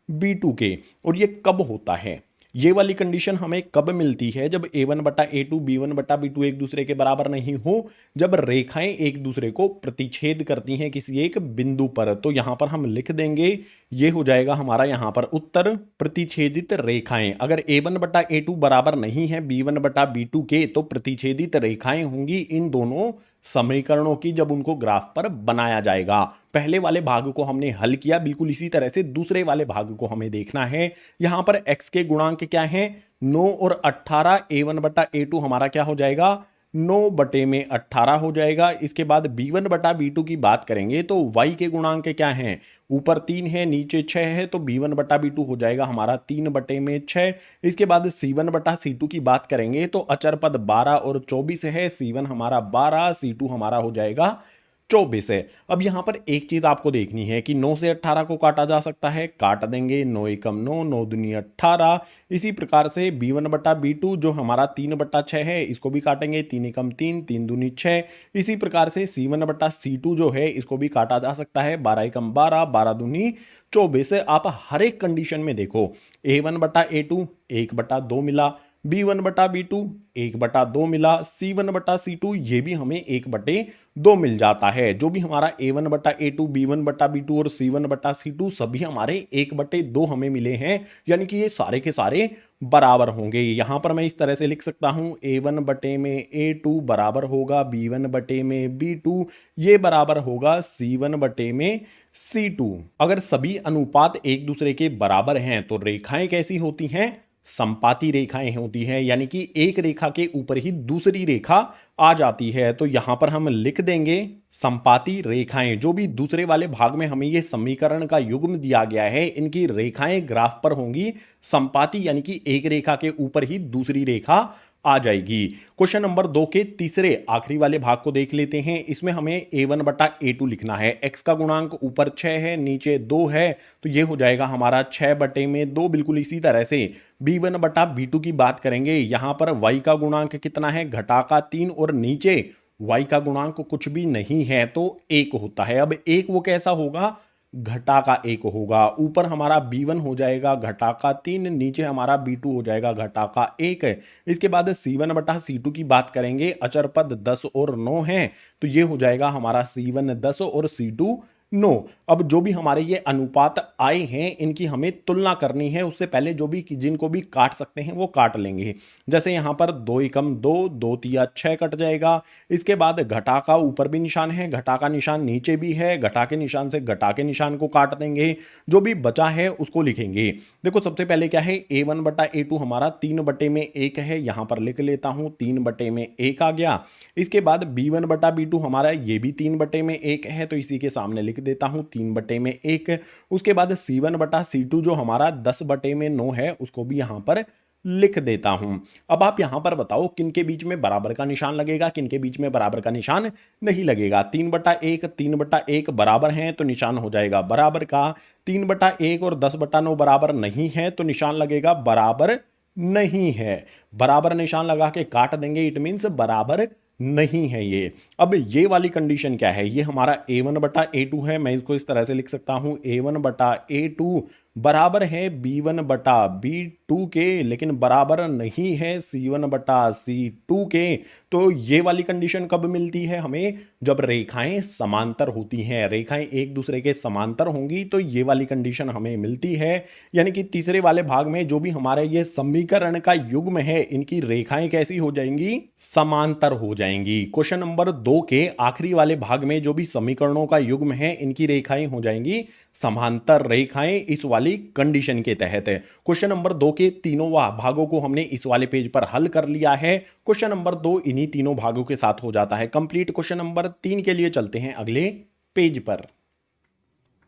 B2 के। और ये कब होता है? ये वाली कंडीशन हमें कब मिलती है? जब A1 बटा A2, B1 बटा B2 एक दूसरे के बराबर नहीं हो, जब रेखाएं एक दूसरे को प्रतिच्छेद करती हैं किसी एक बिंदु पर। तो यहां पर हम लिख देंगे, ये हो जाएगा हमारा यहां पर उत्तर, प्रतिच्छेदित रेखाएं। अगर A1 बटा A2 बराबर नहीं है B1 बटा B2 के, तो प्रतिच्छेदित रेखाएं होंगी इन दोनों समीकरणों की जब उनको ग्राफ पर बनाया जाएगा। पहले वाले भाग को हमने हल किया, बिल्कुल इसी तरह से दूसरे वाले भाग को हमें देखना है। यहां पर x के गुणांक क्या है? 9 और 18। A1 बटा A2 हमारा क्या हो जाएगा? 9/18 हो जाएगा। इसके बाद B1 बटा B2 की बात करेंगे तो y के गुणांक क्या हैं? ऊपर 3 है, नीचे 6 है, तो B1 बटा B2 हो जाएगा हमारा 3/6। इसके बाद C1 बटा C2 की बात करेंगे तो अचर पद 12 और 24 है, C1 हमारा 12, C2 हमारा हो जाएगा 24 है। अब यहां पर एक चीज आपको देखनी है कि 9 से 18 को काटा जा सकता है, काट देंगे। 9 एकम 9, 9 दूनी 18। इसी प्रकार से B1 बटा B2 जो हमारा 3/6 है, इसको भी काटेंगे। 3 एकम 3, 3 दूनी 6। इसी प्रकार से C1 बटा C2 जो है इसको भी काटा जा सकता है। 12 एकम 12, 12 दूनी 24। आप हर एक कंडीशन में देखो, A1 बटा A2 1/2 मिला, B1 बटा B2 1/2 मिला, C1 बटा C2 ये भी हमें 1/2 मिल जाता है। जो भी हमारा A1 बटा A2, B1 बटा B2 और C1 बटा C2 सभी हमारे 1/2 हमें मिले हैं, यानी कि ये सारे के सारे बराबर होंगे। यहां पर मैं इस तरह से लिख सकता हूं A1 बटे में A2 बराबर होगा B1 बटे में B2, ये बराबर होगा C1 बटे में C2। अगर सभी अनुपात एक दूसरे के बराबर हैं तो रेखाएं कैसी होती हैं? संपाती रेखाएं होती हैं, यानी कि एक रेखा के ऊपर ही दूसरी रेखा आ जाती है। तो यहां पर हम लिख देंगे संपाती रेखाएं। जो भी दूसरे वाले भाग में हमें ये समीकरण का युग्म दिया गया है, इनकी रेखाएं ग्राफ पर होंगी संपाती, यानी कि एक रेखा के ऊपर ही दूसरी रेखा आ जाएगी। क्वेश्चन नंबर 2 के तीसरे आखिरी वाले भाग को देख लेते हैं। इसमें हमें A1 बटा A2 लिखना है। x का गुणांक ऊपर 6 है, नीचे 2 है, तो ये हो जाएगा हमारा 6/2। बिल्कुल इसी तरह से B1 बटा B2 की बात करेंगे। यहां पर y का गुणांक कितना है? घटा का 3, और नीचे y का गुणांक कुछ भी नहीं है तो 1 होता है। अब 1 वो कैसा होगा? घटा का 1 होगा। ऊपर हमारा B1 हो जाएगा घटा का 3, नीचे हमारा B2 हो जाएगा घटा का 1। इसके बाद C1 बटा C2 की बात करेंगे। अचर पद 10 और 9 है, तो ये हो जाएगा हमारा C1 10 और C2 नो। अब जो भी हमारे ये अनुपात आए हैं इनकी हमें तुलना करनी है, उससे पहले जो भी जिनको भी काट सकते हैं वो काट लेंगे। जैसे यहां पर 2 एकम 2, 2 तिया 6 कट जाएगा। इसके बाद घटा का ऊपर भी निशान है, घटा का निशान नीचे भी है, घटा के निशान से घटा के निशान को काट देंगे, जो भी बचा है उसको लिखेंगे। देखो सबसे पहले क्या है, A1 बटा A2 हमारा 3 बटे में 1 है, यहां पर लिख लेता हूं 3 बटे में 1 आ गया। इसके बाद B1 बटा B2 हमारा ये भी 3 बटे में 1 है, तो इसी के सामने लिख देता हूं 3 बटे में 1। उसके बाद C1 बटा C2 जो हमारा 10 बटे में 9 है उसको भी यहां पर लिख देता हूं। अब आप यहां पर बताओ किन के बीच में बराबर का निशान लगेगा, किन के बीच में बराबर का निशान नहीं लगेगा। 3 बटा 1 3 बटा 1 बराबर हैं तो निशान हो जाएगा बराबर का। 3 बटा 1 और 10 बटा 9 बराबर नहीं है तो निशान लगेगा बराबर नहीं है। बराबर निशान लगा के काट देंगे, इट मीन्स बराबर नहीं है ये। अब ये वाली कंडीशन क्या है, ये हमारा A1 बटा A2 है, मैं इसको इस तरह से लिख सकता हूं A1 बटा A2 बराबर है B1 बटा B2 के, लेकिन बराबर नहीं है C1 बटा C2 के। तो ये वाली कंडीशन कब मिलती है हमें, जब रेखाएं समांतर होती हैं, रेखाएं एक दूसरे के समांतर होंगी तो ये वाली कंडीशन हमें मिलती है। यानी कि तीसरे वाले भाग में जो भी हमारे ये समीकरण का युग्म है इनकी रेखाएं कैसी हो जाएंगी, समांतर हो जाएंगी। क्वेश्चन नंबर 2 के आखिरी वाले भाग में जो भी समीकरणों का युग्म है इनकी रेखाएं हो जाएंगी समांतर रेखाएं इस वाली कंडीशन के तहत। क्वेश्चन नंबर 2 के तीनों भागों को हमने इस वाले पेज पर हल कर लिया है। क्वेश्चन नंबर 2 इन्हीं तीनों भागों के साथ हो जाता है कंप्लीट। क्वेश्चन नंबर 3 के लिए चलते हैं अगले पेज पर।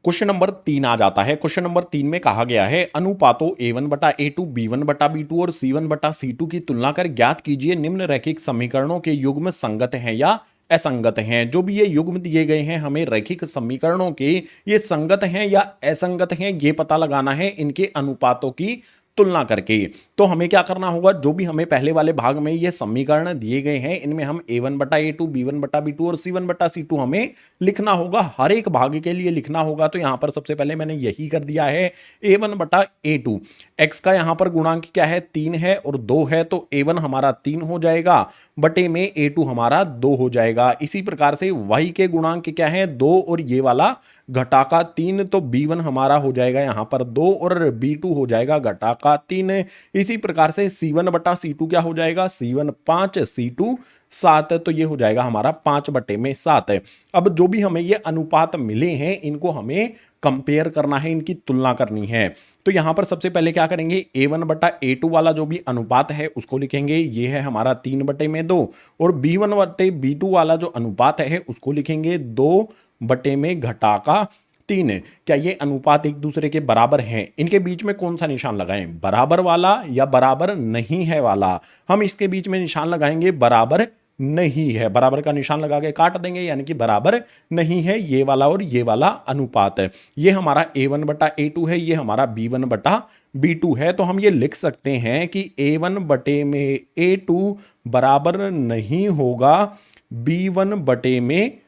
क्वेश्चन नंबर 3 आ जाता है। क्वेश्चन नंबर 3 में कहा गया है अनुपातों A1 बटा A2, B1 बटा B2 और C1 बटा C2 की तुलना कर ज्ञात कीजिए निम्न रैखिक समीकरणों के युग्म संगत हैं या असंगत हैं। जो भी ये युग्म दिए गए हैं हमें रैखिक समीकरणों के, ये संगत हैं या असंगत हैं ये पता लगाना है इनके अनुपातों की तुलना करके। तो हमें क्या करना होगा, जो भी हमें पहले वाले भाग में ये समीकरण दिए गए हैं इनमें हम A1 बटा A2, B1 बटा B2 और C1 बटा C2 हमें लिखना होगा, हर एक भाग के लिए लिखना होगा। तो यहां पर सबसे पहले मैंने यही कर दिया है A1 बटा A2। x का यहां पर गुणांक क्या है, 3 है और 2 है, तो A1 हमारा 3 हो जाएगा बटे में A2 हमारा 2 हो जाएगा। इसी प्रकार से y के गुणांक क्या है, 2 और ये वाला घटा का 3, तो B1 हमारा हो जाएगा यहां पर 2 और B2 हो जाएगा घटा का 3। इसी प्रकार से C1 बटा C2 क्या हो जाएगा, C1 5, C2 7, तो ये हो जाएगा हमारा 5 बटे में 7। अब जो भी हमें ये अनुपात मिले हैं इनको हमें कंपेयर करना है, इनकी तुलना करनी है। तो यहां पर सबसे पहले क्या करेंगे, A1 बटा A2 वाला जो भी अनुपात है उसको लिखेंगे, ये है हमारा 3 बटे में 2, और B1 बटे B2 वाला जो अनुपात है उसको लिखेंगे 2 बटे में घटा का 3। क्या ये अनुपात एक दूसरे के बराबर हैं, इनके बीच में कौन सा निशान लगाएं, बराबर वाला या बराबर नहीं है वाला। हम इसके बीच में निशान लगाएंगे बराबर नहीं है, बराबर का निशान लगा के काट देंगे, यानी कि बराबर नहीं है ये वाला और ये वाला अनुपात। ये हमारा A1 बटा A2 है, ये हमारा B1 बटा B2 है। तो हम ये लिख सकते हैं कि A1 बटे में A2 बराबर नहीं होगा B1 बटे में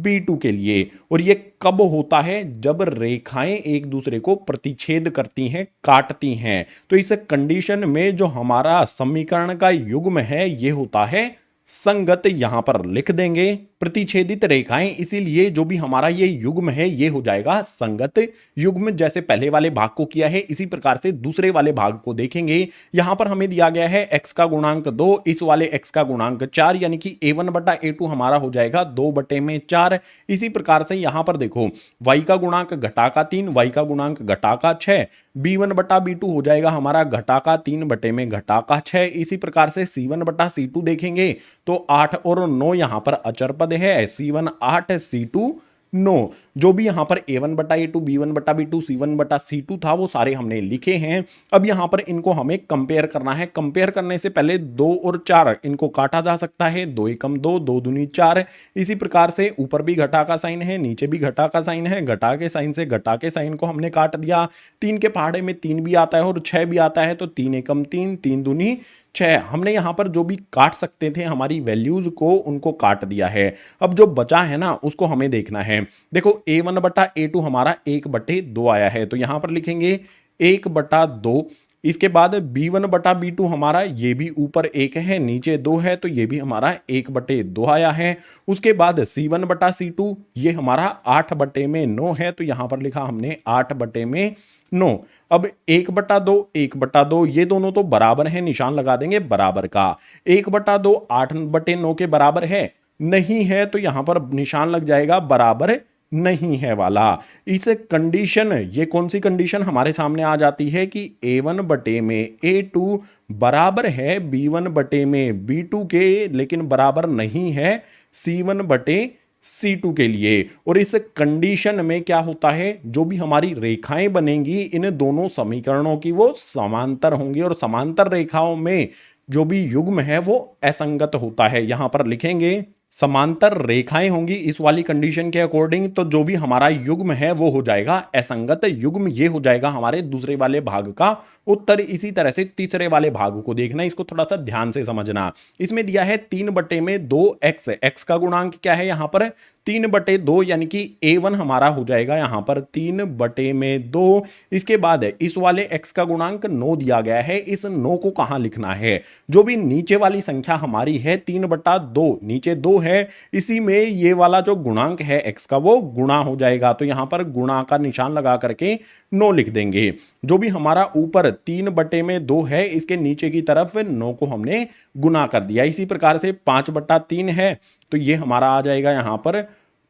B2 के लिए। और ये कब होता है, जब रेखाएं एक दूसरे को प्रतिच्छेद करती हैं, काटती हैं। तो इस कंडीशन में जो हमारा समीकरण का युग्म है ये होता है संगत, यहां पर लिख देंगे प्रतिच्छेदित रेखाएं, इसीलिए जो भी हमारा ये युग्म है ये हो जाएगा संगत युग्म। जैसे पहले वाले भाग को किया है इसी प्रकार से दूसरे वाले भाग को देखेंगे। यहां पर हमें दिया गया है x का गुणांक 2, इस वाले x का गुणांक 4, यानी कि A1 बटा A2 हमारा हो जाएगा 2 बटे में 4। इसी प्रकार से यहां पर देखो y का गुणांक घटा का 3, y का गुणांक घटा का 6, B1 बटा B2 हो जाएगा हमारा घटा का 3 बटे में घटा का 6। इसी प्रकार से C1 बटा C2 देखेंगे तो 8 और 9 यहां पर अचर पद है, C1 8, C2 9। जो भी यहां पर A1 बटा A2, B1 बटा B2, C1 बटा C2 था वो सारे हमने लिखे हैं। अब यहां पर इनको हमें कंपेयर करना है। कंपेयर करने से पहले 2 और 4 इनको काटा जा सकता है, 2 एकम 2, 2 दूनी 4। इसी प्रकार से ऊपर भी घटा का साइन है, नीचे भी घटा का साइन है, घटा के साइन से घटा के साइन को हमने काट दिया। 3 के पहाड़े में 3 भी आता है और 6 भी आता है, तो 3 एकम 3, 3 दूनी 6। हमने यहां पर जो भी काट सकते थे हमारी वैल्यूज को उनको काट दिया है। अब जो बचा है ना उसको हमें देखना है। देखो A1 बटा A2 हमारा 1 बटे 2 आया है, तो यहां पर लिखेंगे 1 बटा 2 इसके बाद b1 बटा b2 हमारा ये भी ऊपर 1 है, नीचे 2 है, तो ये भी हमारा 1/2 आया है। उसके बाद c1 बटा c2 ये हमारा 8/9 है, तो यहां पर लिखा हमने 8/9। अब 1/2 1/2 ये दोनों तो बराबर है, निशान लगा देंगे बराबर का। 1/2 8/9 के बराबर है नहीं है, तो यहां पर निशान लग जाएगा बराबर नहीं है वाला। इस कंडीशन, ये कौन सी कंडीशन हमारे सामने आ जाती है कि a1/a2 बराबर है b1/b2 के, लेकिन बराबर नहीं है c1/c2 के लिए। और इस कंडीशन में क्या होता है, जो भी हमारी रेखाएं बनेंगी इन दोनों समीकरणों की वो समांतर होंगी, और समांतर रेखाओं में जो भी युग्म है वो असंगत होता है। यहां पर लिखेंगे समांतर रेखाएं होंगी इस वाली कंडीशन के अकॉर्डिंग, तो जो भी हमारा युग्म है वो हो जाएगा असंगत युग्म। ये हो जाएगा हमारे दूसरे वाले भाग का उत्तर। इसी तरह से तीसरे वाले भाग को देखना, इसको थोड़ा सा ध्यान से समझना। इसमें दिया है 3/2x, x का गुणांक क्या है यहां पर 3/2, यानी कि a1 हमारा हो जाएगा यहां पर 3/2। इसके बाद इस वाले x का गुणांक 9 दिया गया है, इस 9 को कहां लिखना है, जो भी नीचे वाली संख्या हमारी है 3/2, नीचे 2 है, इसी में ये वाला जो गुणांक है x का वो गुणा हो जाएगा, तो यहां पर गुणा का निशान लगा करके 9 लिख देंगे। जो भी हमारा ऊपर 3/2 है, इसके नीचे की तरफ 9 को हमने गुना कर दिया। इसी प्रकार से 5/3 है, तो ये हमारा आ जाएगा यहां पर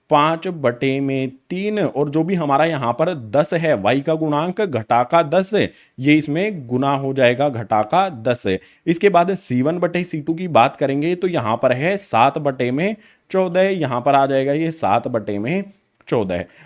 5/3, और जो भी हमारा यहां पर 10 है, y का गुणांक घटा का 10, ये इसमें गुना हो जाएगा घटा का 10। इसके बाद c1/c2 की बात करेंगे तो यहां पर है 7/14, यहां पर आ जाएगा ये 7/14।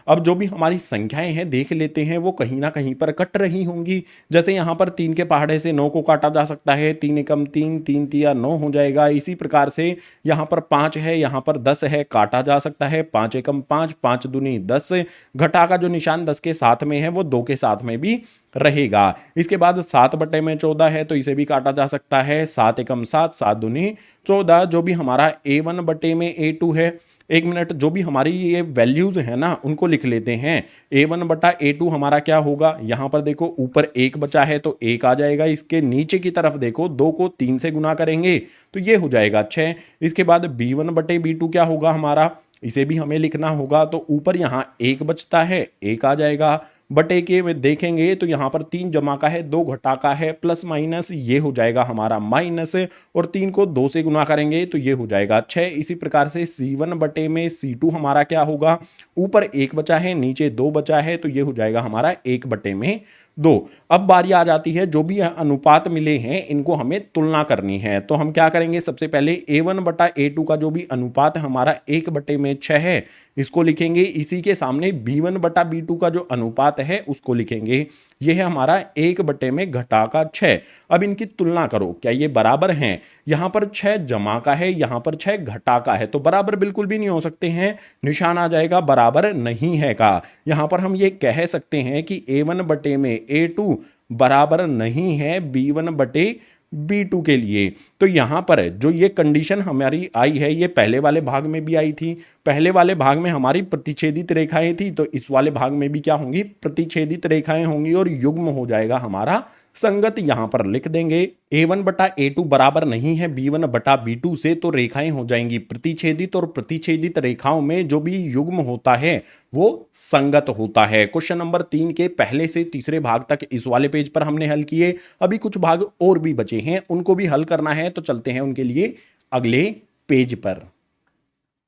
अब जो भी हमारी संख्याएं हैं देख लेते हैं, वो कहीं ना कहीं पर कट रही होंगी। जैसे यहां पर 3 के पहाड़े से 9 को काटा जा सकता है, 3 एकम 3, 3 तिया 9 हो जाएगा। इसी प्रकार से यहां पर 5 है, यहां पर 10 है, काटा जा सकता है, 5 एकम 5, 5 दूनी 10, घटा का जो निशान 10 के साथ में है वो 2 के साथ में भी रहेगा। इसके बाद 7/14 है, तो इसे भी काटा जा सकता है, 7 एकम 7, 7 दूनी 14। जो भी हमारा a1/a2 है, एक मिनट, जो भी हमारी ये वैल्यूज है ना उनको लिख लेते हैं। a1/a2 हमारा क्या होगा, यहां पर देखो ऊपर 1 बचा है तो 1 आ जाएगा, इसके नीचे की तरफ देखो 2 को 3 से गुना करेंगे तो ये हो जाएगा 6। इसके बाद b1/b2 क्या होगा हमारा, इसे भी हमें लिखना होगा, तो ऊपर यहां 1 बचता है, 1 आ जाएगा, बटे के में देखेंगे तो यहां पर 3 जमा का है, 2 घटा का है, प्लस माइनस ये हो जाएगा हमारा माइनस, और 3 को 2 से गुना करेंगे तो ये हो जाएगा 6। इसी प्रकार से c1/c2 हमारा क्या होगा, ऊपर 1 बचा है, नीचे 2 बचा है, तो ये हो जाएगा हमारा 1/2। अब बारी आ जाती है, जो भी अनुपात मिले हैं इनको हमें तुलना करनी है। तो हम क्या करेंगे, सबसे पहले a1/a2 का जो भी अनुपात हमारा 1/6 है इसको लिखेंगे, इसी के सामने b1/b2 का जो अनुपात है उसको लिखेंगे। यह है हमारा 1 में घटा का 6। अब इनकी तुलना करो, क्या ये बराबर हैं, यहां पर 6 जमा का है, यहां पर 6 घटा का है, तो बराबर बिल्कुल भी नहीं हो सकते हैं, निशान आ जाएगा बराबर नहीं है का। यहां पर हम ये कह सकते हैं कि a1/a2 बराबर नहीं है b1/b2 के लिए। तो यहां पर जो ये कंडीशन हमारी आई है ये पहले वाले भाग में भी आई थी। पहले वाले भाग में हमारी प्रतिच्छेदित रेखाएं थी, तो इस वाले भाग में भी क्या होंगी, प्रतिच्छेदित रेखाएं होंगी, और युग्म हो जाएगा हमारा संगत। यहां पर लिख देंगे a1/a2 बराबर नहीं है b1/b2 से, तो रेखाएं हो जाएंगी प्रतिच्छेदित, और प्रतिच्छेदित रेखाओं में जो भी युग्म होता है वो संगत होता है। क्वेश्चन नंबर 3 के पहले से तीसरे भाग तक इस वाले पेज पर हमने हल किए। अभी कुछ भाग और भी बचे हैं, उनको भी हल करना है, तो चलते हैं उनके लिए अगले पेज पर।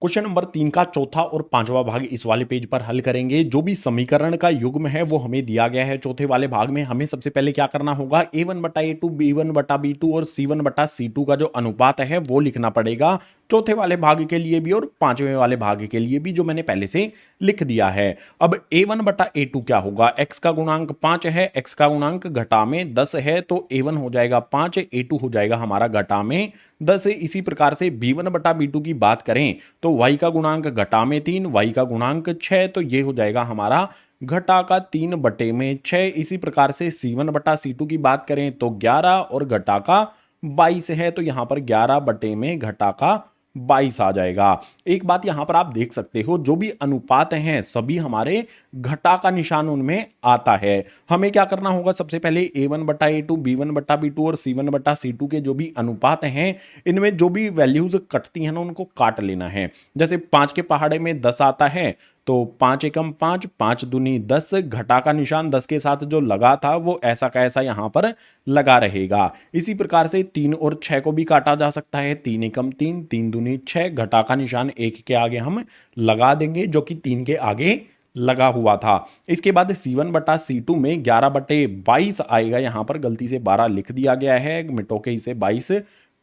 क्वेश्चन नंबर 3 का चौथा और पांचवा भाग इस वाले पेज पर हल करेंगे। जो भी समीकरण का युग्म है वो हमें दिया गया है। चौथे वाले भाग में हमें सबसे पहले क्या करना होगा, a1/a2, b1/b2 और c1/c2 का जो अनुपात है वो लिखना पड़ेगा, चौथे वाले भाग के लिए भी और पांचवें वाले भाग के लिए भी, जो मैंने पहले से लिख दिया है। अब a1/a2 क्या होगा, x का गुणांक 5 है, x का गुणांक घटा में 10 है, तो a1 हो जाएगा 5, a2 हो जाएगा हमारा घटा में 10। इसी प्रकार से b1/b2 की बात करें तो y का गुणांक घटा में 3, y का गुणांक 6, तो ये हो जाएगा हमारा घटा का 3/6। इसी प्रकार से c1/c2 की बात करें तो 11 और घटा का 22 है, तो यहां पर 11 घटा का 22 आ जाएगा। एक बात यहां पर आप देख सकते हो, जो भी अनुपात हैं सभी हमारे घटा का निशान उनमें आता है। हमें क्या करना होगा, सबसे पहले A1 बटा A2, B1 बटा B2 और C1 बटा C2 के जो भी अनुपात हैं इनमें जो भी वैल्यूज कटती हैं ना उनको काट लेना है। जैसे 5 के पहाड़े में 10 आता है तो 5 एकम 5, 5 दूनी 10, घटा का निशान 10 के साथ जो लगा था वो ऐसा का ऐसा यहां पर लगा रहेगा। इसी प्रकार से 3 और 6 को भी काटा जा सकता है। 3 एकम 3, 3 दूनी 6, घटा का निशान 1 के आगे हम लगा देंगे जो कि 3 के आगे लगा हुआ था। इसके बाद C1 बटा C2 में 11 बटे 22 आएगा। यहां पर गलती से 12 लिख दिया गया है, मिटो के इसे 22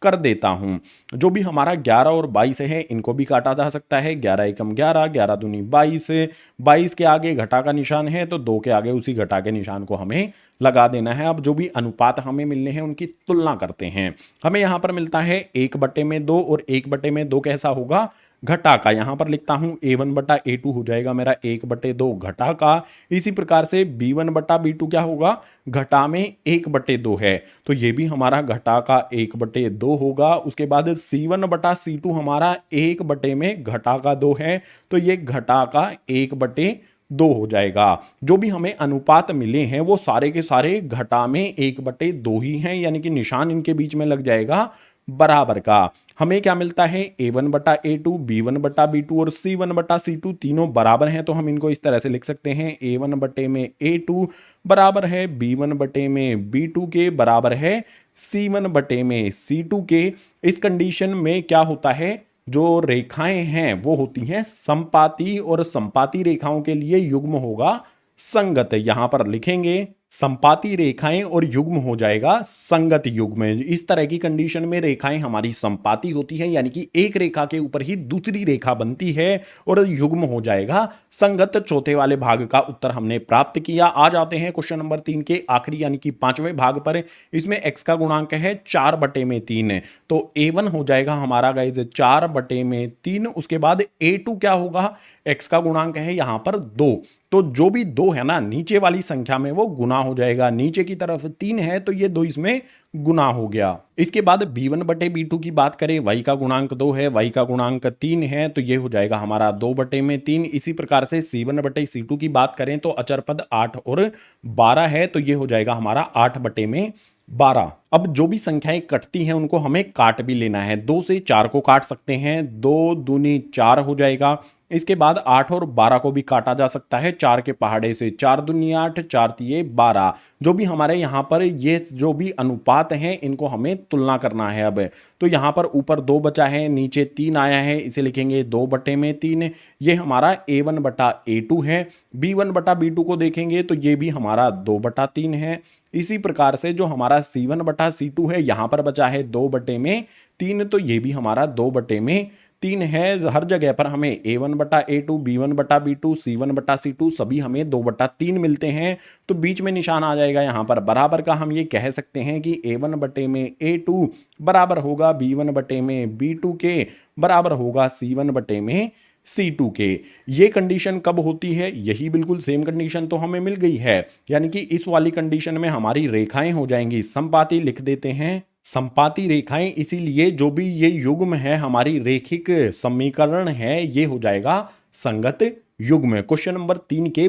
कर देता हूं। जो भी हमारा 11 और 22 है इनको भी काटा जा सकता है। 11 एकम 11, 11 दूनी 22, 22 के आगे घटा का निशान है तो 2 के आगे उसी घटा के निशान को हमें लगा देना है। अब जो भी अनुपात हमें मिलने हैं उनकी तुलना करते हैं। हमें यहां पर मिलता है 1 बटे में 2 और 1 बटे में 2 कैसा होगा, घटा का। यहां पर लिखता हूं A1 बटा A2 हो जाएगा मेरा 1 बटे 2 घटा का। इसी प्रकार से B1 बटा B2 क्या होगा, घटा में 1 बटे 2 है तो ये भी हमारा घटा का 1 बटे 2 होगा। उसके बाद C1 बटा C2 हमारा 1 बटे में घटा का 2 है तो ये घटा का 1 बटे 2 हो जाएगा। जो भी हमें अनुपात मिले हैं वो सारे के सारे घटा में 1 बटे 2 ही हैं, यानी कि निशान इनके बीच में लग जाएगा बराबर का। हमें क्या मिलता है, A1 बटा A2, B1 बटा B2 और C1 बटा C2 तीनों बराबर हैं तो हम इनको इस तरह से लिख सकते हैं। A1 बटे में A2 बराबर है B1 बटे में B2 के, बराबर है C1 बटे में C2 के। इस कंडीशन में क्या होता है, जो रेखाएं हैं वो होती हैं संपाती और संपाती रेखाओं के लिए युग्म होगा संगत। यहां पर लिखेंगे संपाती रेखाएं और युग्म हो जाएगा संगत युग्म। इस तरह की कंडीशन में रेखाएं हमारी संपाती होती हैं, यानी कि एक रेखा के ऊपर ही दूसरी रेखा बनती है और युग्म हो जाएगा संगत। चौथे वाले भाग का उत्तर हमने प्राप्त किया। आ जाते हैं क्वेश्चन नंबर 3 के आखिरी यानी कि 5वें भाग पर। इसमें x का गुणांक है 4 बटे में 3 तो A1 हो जाएगा हमारा गाइज 4 बटे में 3। उसके बाद A2 क्या होगा, x का गुणांक है यहां पर 2 तो जो भी 2 है ना नीचे वाली संख्या में वो गुना हो जाएगा। नीचे की तरफ 3 है तो ये 2 इसमें गुना हो गया। इसके बाद B1 बटे B2 की बात करें, y का गुणांक 2 है, y का गुणांक 3 है तो ये हो जाएगा हमारा 2 बटे में 3। इसी प्रकार से C1 बटे C2 की बात करें तो अचर पद 8 और 12 है तो ये हो जाएगा हमारा 8 बटे में 12। अब जो भी संख्याएं कटती हैं उनको हमें काट भी लेना है। 2 से 4 को काट सकते हैं, 2 दूनी 4 हो जाएगा। इसके बाद 8 और 12 को भी काटा जा सकता है। 4 के पहाड़े से 4 दूनी 8, 4 तिये 12। जो भी हमारे यहाँ पर ये जो भी अनुपात हैं इनको हमें तुलना करना है। अब तो यहाँ पर ऊपर 2 बचा है, नीचे 3 आया है, इसे लिखेंगे 2 बटे में 3। ये हमारा A1 बटा A2 है। B1 बटा B2 को देखेंगे तो ये भी हमारा 2 बटा 3 है। इसी प्रकार से जो हमारा C1 बटा C2 है यहां पर बचा है 2 बटे में 3 तो ये भी हमारा 2 बटे में 3 है। हर जगह पर हमें A1 बटा A2, B1 बटा B2, C1 बटा C2 सभी हमें 2 बटा 3 मिलते हैं तो बीच में निशान आ जाएगा यहां पर बराबर का। हम ये कह सकते हैं कि A1 बटे में A2 बराबर होगा B1 बटे में B2 के, बराबर होगा C1 बटे में C2 के। ये कंडीशन कब होती है, यही बिल्कुल सेम कंडीशन तो हमें मिल गई है, यानी कि इस वाली कंडीशन में हमारी रेखाएं हो जाएंगी संपाती। लिख देते हैं संपाती रेखाएं, इसीलिए जो भी ये युग्म है हमारी रेखिक समीकरण है ये हो जाएगा संगत युग्म। क्वेश्चन नंबर 3 के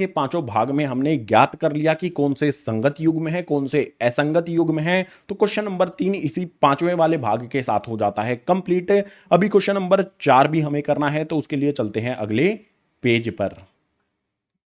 पांचों भाग में हमने ज्ञात कर लिया कि कौन से संगत युग्म है, कौन से असंगत युग्म है। तो क्वेश्चन नंबर 3 इसी 5वें वाले भाग के साथ हो जाता है कंप्लीट। अभी क्वेश्चन नंबर 4 भी हमें करना है तो उसके लिए चलते हैं अगले पेज पर।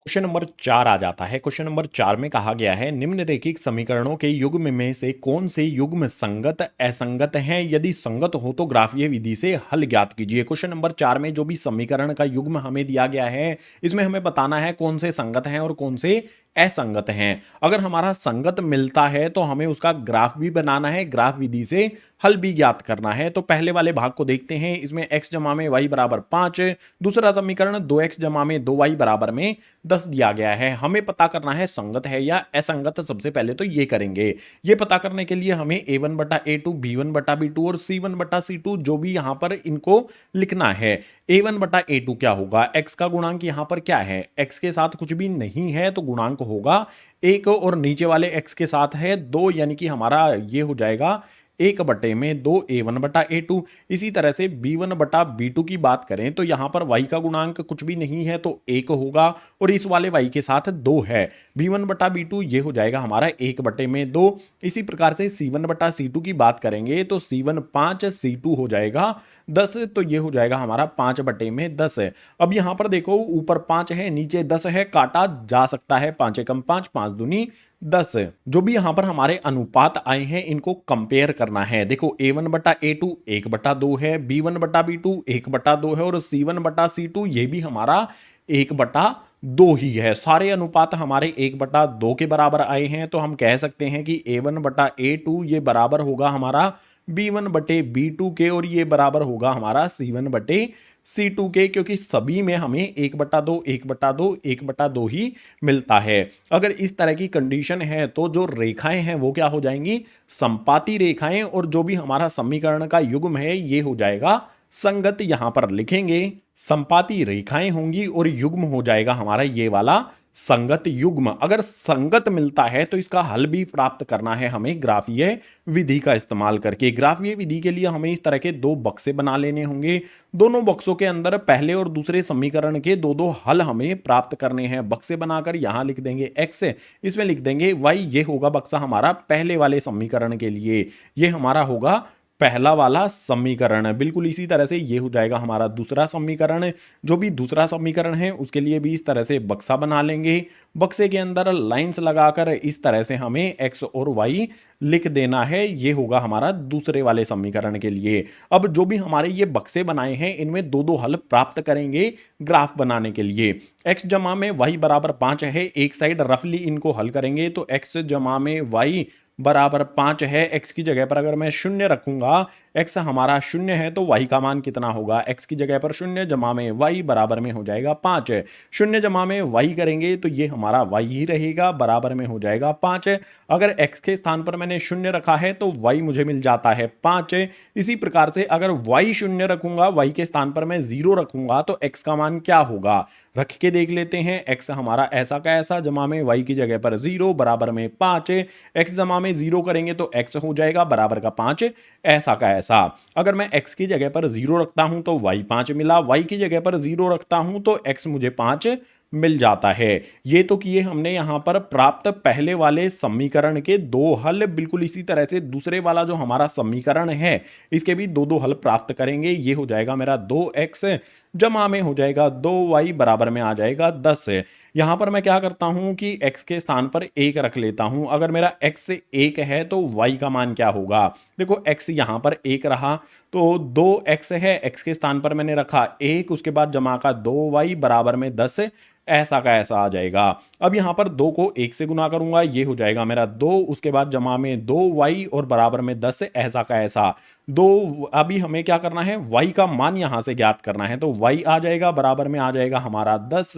क्वेश्चन नंबर 4 आ जाता है। क्वेश्चन नंबर 4 में कहा गया है निम्नलिखित समीकरणों के युग्म में से कौन से युग्म संगत असंगत हैं, यदि संगत हो तो ग्राफीय विधि से हल ज्ञात कीजिए। क्वेश्चन नंबर 4 में जो भी समीकरण का युग्म हमें दिया गया है इसमें हमें बताना है कौन से संगत हैं और कौन से असंगत हैं। अगर हमारा संगत मिलता है तो हमें उसका ग्राफ भी बनाना है, ग्राफ विधि से हल भी ज्ञात करना है। तो पहले वाले भाग को देखते हैं। इसमें x जमा में y बराबर 5, दूसरा समीकरण 2x जमा में 2y बराबर में 10 दिया गया है। हमें पता करना है संगत है या असंगत। सबसे पहले तो ये करेंगे। ये पता करने के लिए हमें A1 बटा A2, B1 बटा B2 और C1 बटा C2 जो भी यहां पर इनको लिखना है। A1 बटा A2 क्या होगा, x का गुणांक यहां पर क्या है, x के साथ कुछ भी नहीं है तो गुणांक होगा 1 और नीचे वाले x के साथ है 2, यानी कि हमारा ये हो जाएगा 1/2 A1/A2। इसी तरह से B1/B2 की बात करें तो यहाँ पर y का गुणांक कुछ भी नहीं है तो 1 होगा और इस वाले y के साथ 2 है। B1/B2 ये हो जाएगा हमारा 1/2। इसी प्रकार से C1/C2 की बात करेंगे तो C1 5, C2 हो जाएगा 10, तो ये हो जाएगा हमारा 5/10 है। अब यहां पर देखो ऊपर 5 है नीचे 10 है, काटा जा सकता है, 5 एकम 5, 5 दूनी 10। जो भी यहां पर हमारे अनुपात आए हैं इनको कंपेयर करना है। देखो A1/A2 1/2 है, B1/B2 1/2 है और C1/C2 ये भी हमारा 1/2 ही है। सारे अनुपात हमारे 1/2 के बराबर आए हैं, तो हम कह सकते हैं कि A1/A2 ये बराबर होगा हमारा B1/B2 के और ये बराबर होगा हमारा C1/C2 के, क्योंकि सभी में हमें 1/2 1/2 1/2 ही मिलता है। अगर इस तरह की कंडीशन है तो जो रेखाएं हैं वो क्या हो जाएंगी, समपाती रेखाएं, और जो भी हमारा समीकरण का युग्म है ये हो जाएगा संगत। यहां पर लिखेंगे संपाती रेखाएं होंगी और युग्म हो जाएगा हमारा ये वाला संगत युग्म। अगर संगत मिलता है तो इसका हल भी प्राप्त करना है हमें ग्राफीय विधि का इस्तेमाल करके। ग्राफीय विधि के लिए हमें इस तरह के दो बक्से बना लेने होंगे। दोनों बक्सों के अंदर पहले और दूसरे समीकरण के दो दो हल हमें प्राप्त करने हैं। बक्से बनाकर यहां लिख देंगे x, इसमें लिख देंगे y। ये होगा बक्सा हमारा पहले वाले समीकरण के लिए, ये हमारा होगा पहला वाला समीकरण। बिल्कुल इसी तरह से ये हो जाएगा हमारा दूसरा समीकरण। जो भी दूसरा समीकरण है उसके लिए भी इस तरह से बक्सा बना लेंगे। बक्से के अंदर लाइंस लगाकर इस तरह से हमें x और y लिख देना है। ये होगा हमारा दूसरे वाले समीकरण के लिए। अब जो भी हमारे ये बक्से बनाए हैं इनमें दो दो हल प्राप्त करेंगे ग्राफ बनाने के लिए। x जमा में y बराबर 5 है, एक साइड रफली इनको हल करेंगे तो x जमा में y बराबर 5 है। x की जगह पर अगर मैं 0 रखूंगा, x हमारा 0 है तो y का मान कितना होगा, x की जगह पर 0 जमा में y बराबर में हो जाएगा 5। 0 जमा में y करेंगे तो ये हमारा y ही रहेगा, बराबर में हो जाएगा 5। अगर x के स्थान पर मैंने 0 रखा है तो y मुझे मिल जाता है 5। इसी प्रकार से अगर y 0 रखूंगा, y के स्थान पर मैं 0 रखूंगा तो x का मान क्या होगा, रख के देख लेते हैं। x हमारा ऐसा का ऐसा जमा में y की जगह पर 0 बराबर में 5। x जमा में 0 करेंगे तो x हो जाएगा बराबर का 5, ऐसा का ऐसा। अगर मैं x की जगह पर 0 रखता हूं तो y 5 मिला, y की जगह पर 0 रखता हूं तो x मुझे 5 मिल जाता है। ये तो किए हमने यहां पर प्राप्त पहले वाले समीकरण के दो हल। बिल्कुल इसी तरह से दूसरे वाला जो हमारा समीकरण है इसके भी दो दो हल प्राप्त करेंगे। ये हो जाएगा मेरा 2x जमा में हो जाएगा 2y बराबर में आ जाएगा 10। यहां पर मैं क्या करता हूं कि x के स्थान पर 1 रख लेता हूं। अगर मेरा x 1 है तो y का मान क्या होगा, देखो x यहां पर 1 रहा तो 2x है, x के स्थान पर मैंने रखा 1, उसके बाद जमा का 2y बराबर में 10, ऐसा का ऐसा आ जाएगा। अब यहां पर 2 को 1 से गुना करूंगा, ये हो जाएगा मेरा 2, उसके बाद जमा में 2y और बराबर में 10, ऐसा का ऐसा 2। अभी हमें क्या करना है, y का मान यहां से ज्ञात करना है तो y आ जाएगा बराबर में आ जाएगा हमारा 10।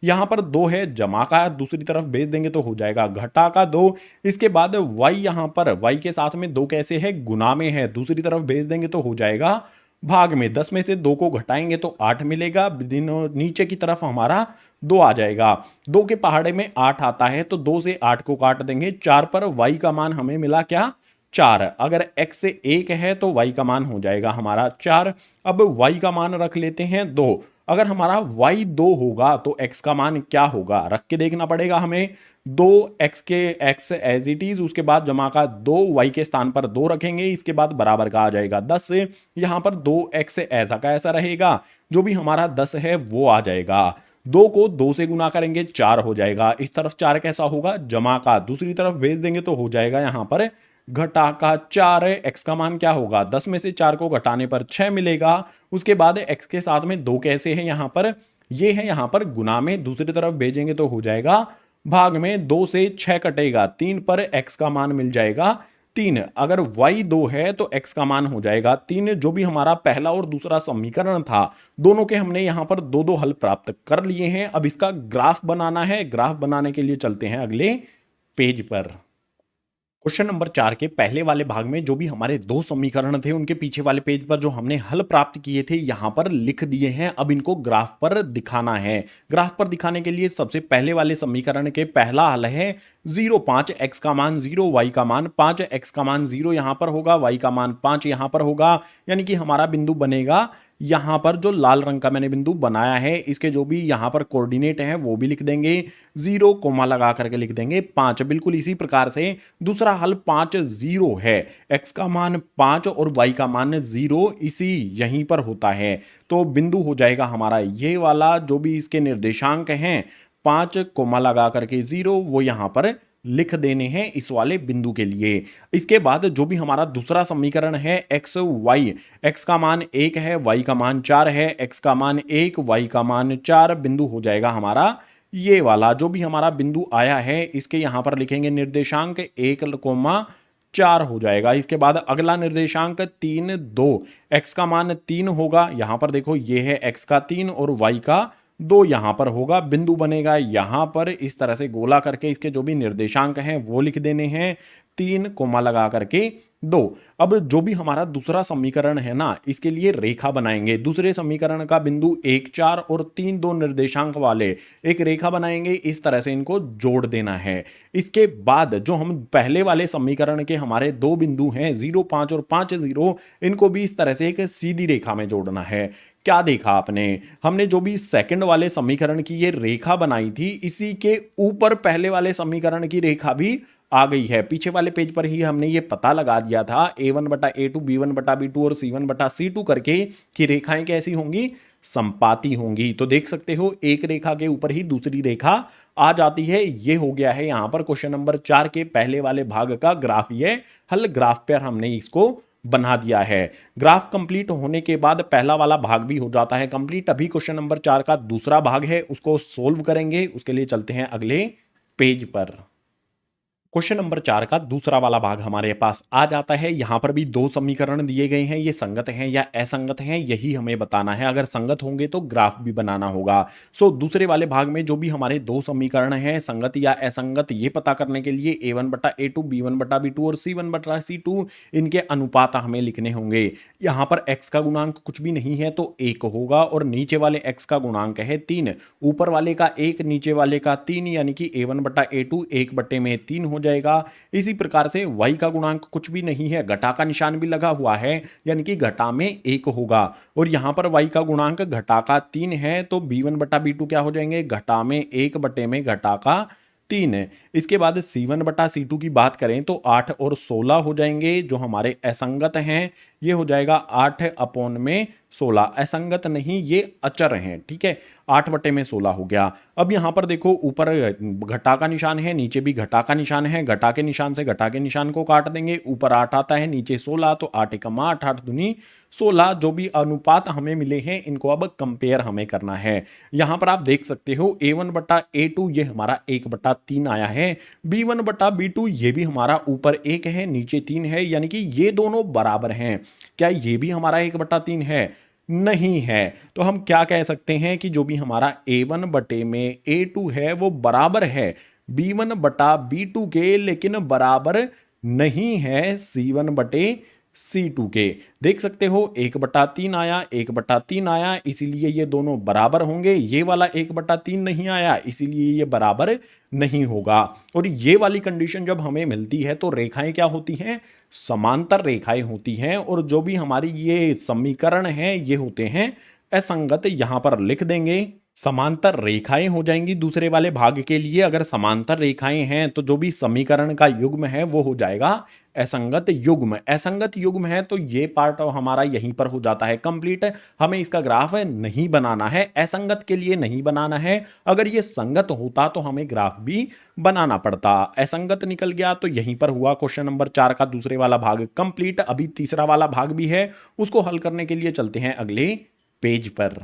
यहां पर 2 है, जमा का दूसरी तरफ भेज देंगे तो हो जाएगा घटा का 2। इसके बाद y यहां पर y के साथ में 2 कैसे है, गुना में है, दूसरी तरफ भेज देंगे तो हो जाएगा भाग में। 10 में से 2 को घटाएंगे तो 8 मिलेगा, नीचे की तरफ हमारा 2 आ जाएगा। 2 के पहाड़े में 8 आता है तो 2 से 8 को काट देंगे, 4 पर y का मान हमें मिला क्या, 4। अगर x से 1 है तो y का मान हो जाएगा हमारा 4। अब y का मान रख लेते हैं 2। अगर हमारा y 2 होगा तो x का मान क्या होगा, रख के देखना पड़ेगा हमें। 2x के x एज इट इज, उसके बाद जमा का 2, y के स्थान पर 2 रखेंगे, इसके बाद बराबर का आ जाएगा 10। यहां पर 2x ऐसा का ऐसा रहेगा, जो भी हमारा 10 है वो आ जाएगा। 2 को 2 से गुना करेंगे 4 हो जाएगा, इस तरफ 4 कैसा होगा, जमा का दूसरी तरफ भेज देंगे तो हो जाएगा यहां पर घटा का 4। x का मान क्या होगा, 10 में से 4 को घटाने पर 6 मिलेगा। उसके बाद x के साथ में 2 कैसे है यहां पर, ये है यहां पर गुना में, दूसरी तरफ भेजेंगे तो हो जाएगा भाग में। 2 से 6 कटेगा, 3 पर x का मान मिल जाएगा 3। अगर y 2 है तो x का मान हो जाएगा 3। जो भी हमारा पहला और दूसरा समीकरण था दोनों के हमने यहां पर दो दो हल प्राप्त कर लिए हैं। अब इसका ग्राफ बनाना है। ग्राफ बनाने के लिए चलते हैं अगले पेज पर। क्वेश्चन नंबर 4 के पहले वाले भाग में जो भी हमारे दो समीकरण थे उनके पीछे वाले पेज पर जो हमने हल प्राप्त किए थे यहां पर लिख दिए हैं। अब इनको ग्राफ पर दिखाना है। ग्राफ पर दिखाने के लिए सबसे पहले वाले समीकरण के पहला हल है 0,5 x का मान 0 y का मान 5 x का मान 0 यहां पर होगा y का मान 5 यहां पर होगा। यानी कि हमारा बिंदु बनेगा यहां पर जो लाल रंग का मैंने बिंदु बनाया है इसके जो भी यहां पर कोऑर्डिनेट हैं वो भी लिख देंगे। 0 कोमा लगा करके लिख देंगे 5। बिल्कुल इसी प्रकार से दूसरा हल 5 0 है। x का मान 5 और y का मान 0 इसी यहीं पर होता है। तो बिंदु हो जाएगा हमारा ये वाला जो भी इसके निर्देशांक हैं 5 कोमा लगा करके 0 वो यहां पर लिख देने हैं इस वाले बिंदु के लिए। इसके बाद जो भी हमारा दूसरा समीकरण है एक्स वाई, एक्स का मान 1 है y का मान 4 है। x का मान 1 y का मान 4 बिंदु हो जाएगा हमारा ये वाला। जो भी हमारा बिंदु आया है इसके यहां पर लिखेंगे निर्देशांक 1,4 हो जाएगा। इसके बाद अगला निर्देशांक 3 2, x का मान 3 होगा। यहां पर देखो ये है x का 3 और y का 2 यहां पर होगा। बिंदु बनेगा यहां पर इस तरह से गोला करके इसके जो भी निर्देशांक हैं वो लिख देने हैं 3 कोमा लगा करके 2। अब जो भी हमारा दूसरा समीकरण है ना इसके लिए रेखा बनाएंगे। दूसरे समीकरण का बिंदु 1 4 और 3 2 निर्देशांक वाले एक रेखा बनाएंगे। इस तरह से इनको जोड़ देना है। इसके बाद जो हम पहले वाले समीकरण के हमारे दो बिंदु हैं 0 5 और 5 0 इनको भी इस तरह से एक सीधी रेखा में जोड़ना है। क्या देखा आपने, हमने जो भी सेकंड वाले समीकरण की ये रेखा बनाई थी इसी के ऊपर पहले वाले समीकरण की रेखा भी आ गई है। पीछे वाले पेज पर ही हमने ये पता लगा दिया था a1/a2 b1/b2 और c1/c2 करके कि रेखाएं कैसी होंगी, संपाती होंगी। तो देख सकते हो एक रेखा के ऊपर ही दूसरी रेखा आ जाती है। ये हो गया है यहां पर क्वेश्चन नंबर 4 के पहले वाले भाग का ग्राफ। ये हल ग्राफ पर हमने इसको बना दिया है। ग्राफ कंप्लीट होने के बाद पहला वाला भाग भी हो जाता है कंप्लीट। अभी क्वेश्चन नंबर 4 का दूसरा भाग है उसको सोल्व करेंगे। उसके लिए चलते हैं अगले पेज पर। क्वेश्चन नंबर 4 का दूसरा वाला भाग हमारे पास आ जाता है। यहां पर भी दो समीकरण दिए गए हैं, ये संगत हैं या असंगत हैं यही हमें बताना है। अगर संगत होंगे तो ग्राफ भी बनाना होगा। दूसरे वाले भाग में जो भी हमारे दो समीकरण हैं संगत या असंगत ये पता करने के लिए a1/a2 b1/b2 और c1/c2 इनके अनुपात हमें लिखने होंगे। यहां पर x का गुणांक कुछ भी नहीं है तो 1 होगा और नीचे वाले x का गुणांक है 3, ऊपर वाले का 1 नीचे वाले का 3 यानी कि a1/a2 1/3 हो जाएगा। इसी प्रकार से y का गुणांक कुछ भी नहीं है, घटा का निशान भी लगा हुआ है यानी कि घटा में 1 होगा। और यहां पर y का गुणांक घटा का 3 है तो b1/b2 क्या हो जाएंगे, घटा में 1 घटा का 3 है। इसके बाद c1/c2 की बात करें तो 8 और 16 हो जाएंगे। जो हमारे असंगत हैं ये हो जाएगा 8/16। असंगत नहीं ये अचर हैं, ठीक है। 8/16 हो गया। अब यहां पर देखो ऊपर घटा का निशान है नीचे भी घटा का निशान है। घटा के निशान से घटा के निशान को काट देंगे। ऊपर 8 आता है नीचे 16 तो 8 × 8 8 दूनी 16। जो भी अनुपात हमें मिले हैं इनको अब कंपेयर हमें करना है। यहां पर आप देख सकते हो a1/a2 ये हमारा 1/3 आया है। b1/b2 ये भी हमारा ऊपर 1 है नीचे 3 है यानी कि ये दोनों बराबर हैं। क्या ये भी हमारा 1/3 है? नहीं है। तो हम क्या कह सकते हैं कि जो भी हमारा a1/a2 है वो बराबर है b1/b2 के, लेकिन बराबर नहीं है c1/c2 के। देख सकते हो 1/3 आया 1/3 आया इसीलिए ये दोनों बराबर होंगे। ये वाला 1/3 नहीं आया इसीलिए ये बराबर नहीं होगा। और ये वाली कंडीशन जब हमें मिलती है तो रेखाएं क्या होती हैं, समांतर रेखाएं होती हैं। और जो भी हमारी ये समीकरण हैं ये होते हैं असंगत। यहां पर लिख देंगे समांतर रेखाएं हो जाएंगी दूसरे वाले भाग के लिए। अगर समांतर रेखाएं हैं तो जो भी समीकरण का युग्म है वो हो जाएगा असंगत युग्म। असंगत युग्म है तो ये पार्ट हमारा यहीं पर हो जाता है कंप्लीट। हमें इसका ग्राफ नहीं बनाना है, असंगत के लिए नहीं बनाना है। अगर ये संगत होता तो हमें ग्राफ भी बनाना पड़ता। असंगत निकल गया तो यहीं पर हुआ क्वेश्चन नंबर 4 का दूसरे वाला भाग कंप्लीट। अभी तीसरा वाला भाग भी है उसको हल करने के लिए चलते हैं अगले पेज पर।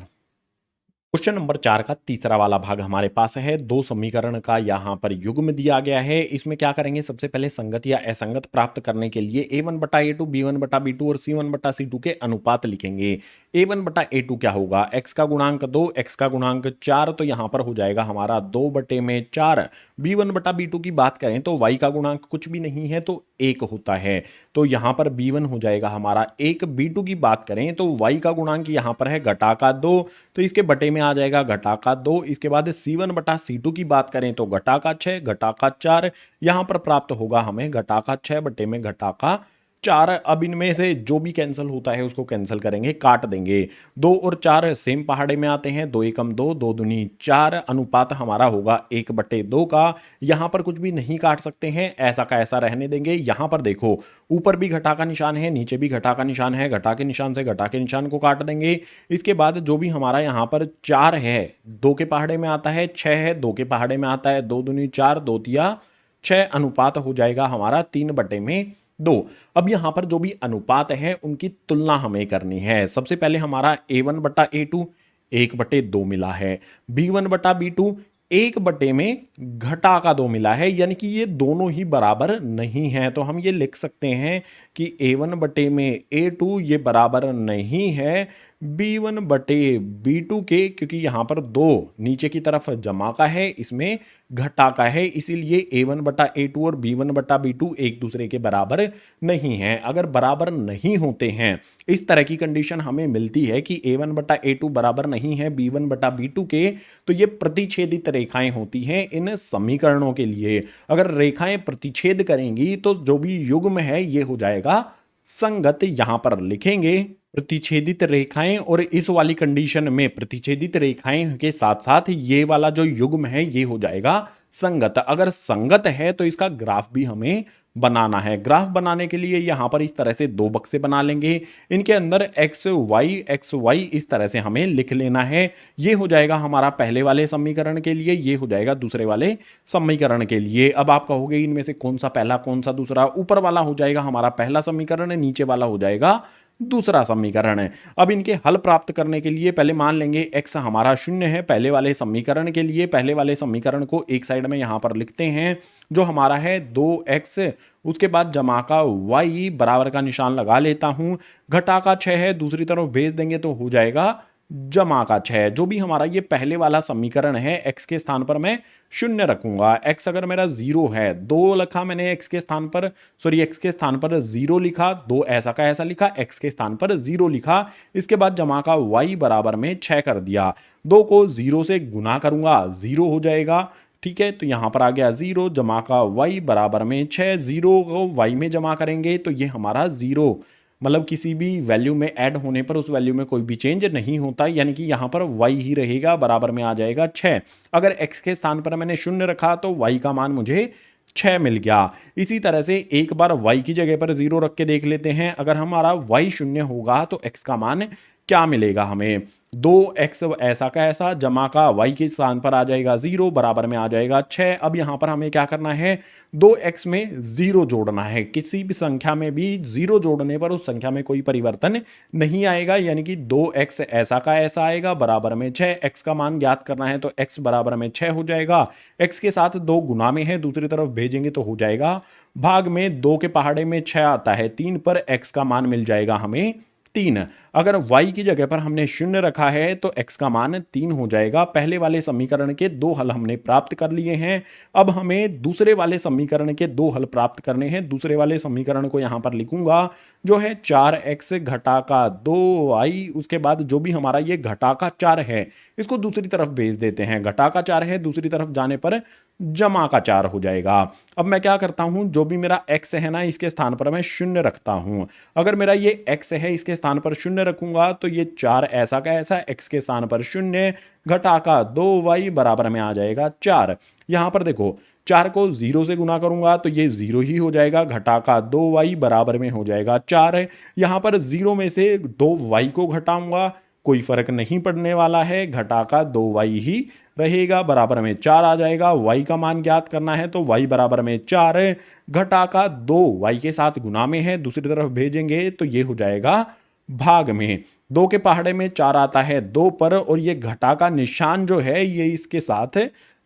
क्वेश्चन नंबर 4 का तीसरा वाला भाग हमारे पास है। दो समीकरण का यहाँ पर युग्म दिया गया है। इसमें क्या करेंगे, सबसे पहले संगत या असंगत प्राप्त करने के लिए a1 बटा a2, b1 बटा b2 और c1 बटा c2 के अनुपात लिखेंगे। a1 बटा a2 क्या होगा, x का गुणांक 2, x का गुणांक 4, तो यहाँ पर हो जाएगा हमारा 2 बटे में 4। b1 बटा b2 की बात करें तो y का गुणांक कुछ भी नहीं है तो 1 होता है, तो यहाँ पर b1 हो जाएगा हमारा 1। b2 की बात करें तो y का गुणांक यहाँ पर है घटा का 2, तो इसके बटे में आ जाएगा घटा का 2। इसके बाद c1 बटा c2 की बात करें तो घटा का 6 घटा का 4, यहाँ पर प्राप्त होगा हमें घटा का 6 बटे में घटा का 4। अब इनमें से जो भी कैंसिल होता है उसको कैंसिल करेंगे, काट देंगे। 2 और 4 सेम पहाड़े में आते हैं, 2 एकम 2, 2 दूनी 4, अनुपात हमारा होगा 1 बटे 2 का। यहाँ पर कुछ भी नहीं काट सकते हैं, ऐसा का ऐसा रहने देंगे। यहाँ पर देखो ऊपर भी घटा का निशान है, नीचे भी घटा का निशान है, घटा के निशान से घटा के निशान को काट देंगे। इसके बाद जो भी हमारा यहाँ पर 4 है 2 के पहाड़े में आता है, 6 है 2 के पहाड़े में आता है, 2 दूनी 4, 2 तिया 6, अनुपात हो जाएगा हमारा 3 बटे में 2। अब यहां पर जो भी अनुपात है उनकी तुलना हमें करनी है। सबसे पहले हमारा a1 बटा a2 1 बटे 2 मिला है, b1 बटा b2 1 बटे में घटा का 2 मिला है, यानी कि ये दोनों ही बराबर नहीं है। तो हम ये लिख सकते हैं कि a1 बटे में a2 ये बराबर नहीं है b1 बटे b2 के, क्योंकि यहाँ पर 2 नीचे की तरफ जमा का है, इसमें घटा का है, इसीलिए a1 बटा a2 और b1 बटा b2 एक दूसरे के बराबर नहीं है। अगर बराबर नहीं होते हैं, इस तरह की कंडीशन हमें मिलती है कि a1 बटा a2 बराबर नहीं है b1 बटा b2 के, तो ये प्रतिच्छेदित रेखाएं होती हैं इन समीकरणों के लिए। अगर रेखाएं प्रतिच्छेद करेंगी तो जो भी युग्म है ये हो जाएगा संगत। यहां पर लिखेंगे प्रतिच्छेदित रेखाएं, और इस वाली कंडीशन में प्रतिच्छेदित रेखाएं के साथ साथ ये वाला जो युग्म है ये हो जाएगा संगत। अगर संगत है तो इसका ग्राफ भी हमें बनाना है। ग्राफ बनाने के लिए यहां पर इस तरह से 2 बक्से बना लेंगे, इनके अंदर x y इस तरह से हमें लिख लेना है। ये हो जाएगा हमारा पहले वाले समीकरण के लिए, ये हो जाएगा दूसरे वाले समीकरण के लिए। अब आप कहोगे इनमें से कौन सा पहला कौन सा दूसरा, ऊपर वाला हो जाएगा हमारा पहला समीकरण, नीचे वाला हो जाएगा दूसरा समीकरण है। अब इनके हल प्राप्त करने के लिए पहले मान लेंगे x हमारा 0 है पहले वाले समीकरण के लिए। पहले वाले समीकरण को एक साइड में यहां पर लिखते हैं, जो हमारा है 2x, उसके बाद जमा का y बराबर का निशान लगा लेता हूं, घटा का 6 है दूसरी तरफ भेज देंगे तो हो जाएगा जमा का 6। जो भी हमारा ये पहले वाला समीकरण है x के स्थान पर मैं 0 रखूंगा। x अगर मेरा 0 है, 2 लिखा मैंने x के स्थान पर, सॉरी x के स्थान पर 0 लिखा, 2 ऐसा का ऐसा लिखा, x के स्थान पर 0 लिखा। इसके बाद जमा का y बराबर में 6 कर दिया, 2 को 0 से गुना करूंगा 0 हो जाएगा। ठीक है, तो यहां पर आ गया 0, जमा का y बराबर में 6, 0 को y में जमा करेंगे तो ये हमारा 0, मतलब किसी भी वैल्यू में ऐड होने पर उस वैल्यू में कोई भी चेंज नहीं होता, यानी कि यहां पर y ही रहेगा, बराबर में आ जाएगा 6। अगर x के स्थान पर मैंने 0 रखा तो y का मान मुझे 6 मिल गया। इसी तरह से एक बार y की जगह पर 0 रख के देख लेते हैं, अगर हमारा y 0 होगा तो x का मान क्या मिलेगा हमें, 2x ऐसा का ऐसा जमा का y के स्थान पर आ जाएगा 0, बराबर में आ जाएगा 6। अब यहां पर हमें क्या करना है, 2x में 0 जोड़ना है। किसी भी संख्या में भी 0 जोड़ने पर उस संख्या में कोई परिवर्तन नहीं आएगा, यानी कि 2x ऐसा का ऐसा आएगा बराबर में 6। x का मान ज्ञात करना है तो x बराबर में 6 हो जाएगा। x के साथ 2 गुना में है, दूसरी तरफ भेजेंगे तो हो जाएगा भाग में, 2 के पहाड़े में 6 आता है, 3 पर x का मान मिल जाएगा हमें 3। अगर y की जगह पर हमने 0 रखा है तो x का मान 3 हो जाएगा। पहले वाले समीकरण के 2 हल हमने प्राप्त कर लिए हैं। अब हमें दूसरे वाले समीकरण के 2 हल प्राप्त करने हैं। दूसरे वाले समीकरण को यहां पर लिखूंगा, जो है 4x घटा का 2y, उसके बाद जो भी हमारा ये घटा का 4 है इसको दूसरी तरफ भेज देते हैं, घटा का 4 है दूसरी तरफ जाने पर जमा का 4 हो जाएगा। अब मैं क्या करता हूं, जो भी मेरा x है ना इसके स्थान पर मैं 0 रखता हूं। अगर मेरा ये x है इसके स्थान पर 0 रखूंगा तो ये 4 ऐसा का ऐसा, x के स्थान पर 0, घटा का 2y बराबर में आ जाएगा 4। यहां पर देखो 4 को 0 से गुना करूंगा तो ये 0 ही हो जाएगा, घटा का 2y बराबर में हो जाएगा 4। यहां पर 0 में से 2y को घटाऊंगा, कोई फर्क नहीं पड़ने वाला है, घटा का 2y ही रहेगा, बराबर में 4 आ जाएगा। y का मान ज्ञात करना है तो y बराबर में 4, घटा का 2 y के साथ गुना में है, दूसरी तरफ भेजेंगे तो ये हो जाएगा भाग में। 2 के पहाड़े में 4 आता है 2 पर, और ये घटा का निशान जो है ये इसके साथ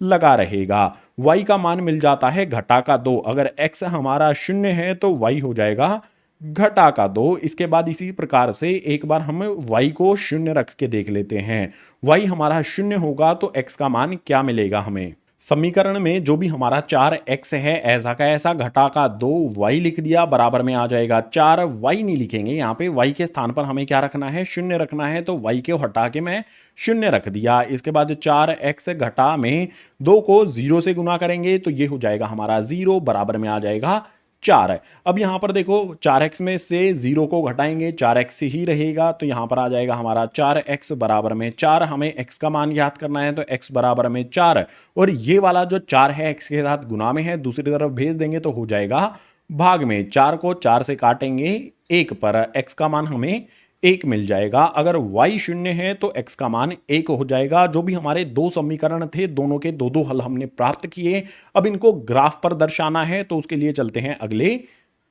लगा रहेगा। y का मान मिल जाता है घटा का 2। अगर x हमारा 0 है तो y हो जाएगा घटा का 2। इसके बाद इसी प्रकार से एक बार हम y को 0 रख के देख लेते हैं। y हमारा 0 होगा तो x का मान क्या मिलेगा हमें। समीकरण में जो भी हमारा 4x है ऐसा का ऐसा घटा का 2y लिख दिया, बराबर में आ जाएगा 4y नहीं लिखेंगे, यहाँ पे y के स्थान पर हमें क्या रखना है, 0 रखना है, तो y को हटा के मैं 0 रख दिया। इसके बाद 4x घटा में 2 को 0 से गुना करेंगे तो ये हो जाएगा हमारा 0, बराबर में आ जाएगा 4। अब यहां पर देखो 4x में से 0 को घटाएंगे 4x ही रहेगा, तो यहां पर आ जाएगा हमारा 4x बराबर में 4। हमें x का मान याद करना है तो x बराबर में 4, और ये वाला जो 4 है x के साथ गुना में है, दूसरी तरफ भेज देंगे तो हो जाएगा भाग में। 4 को 4 से काटेंगे 1 पर, x का मान हमें 1 मिल जाएगा। अगर y 0 है तो x का मान 1 हो जाएगा। जो भी हमारे 2 समीकरण थे दोनों के 2-2 हल हमने प्राप्त किए। अब इनको ग्राफ पर दर्शाना है तो उसके लिए चलते हैं अगले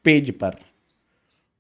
पेज पर।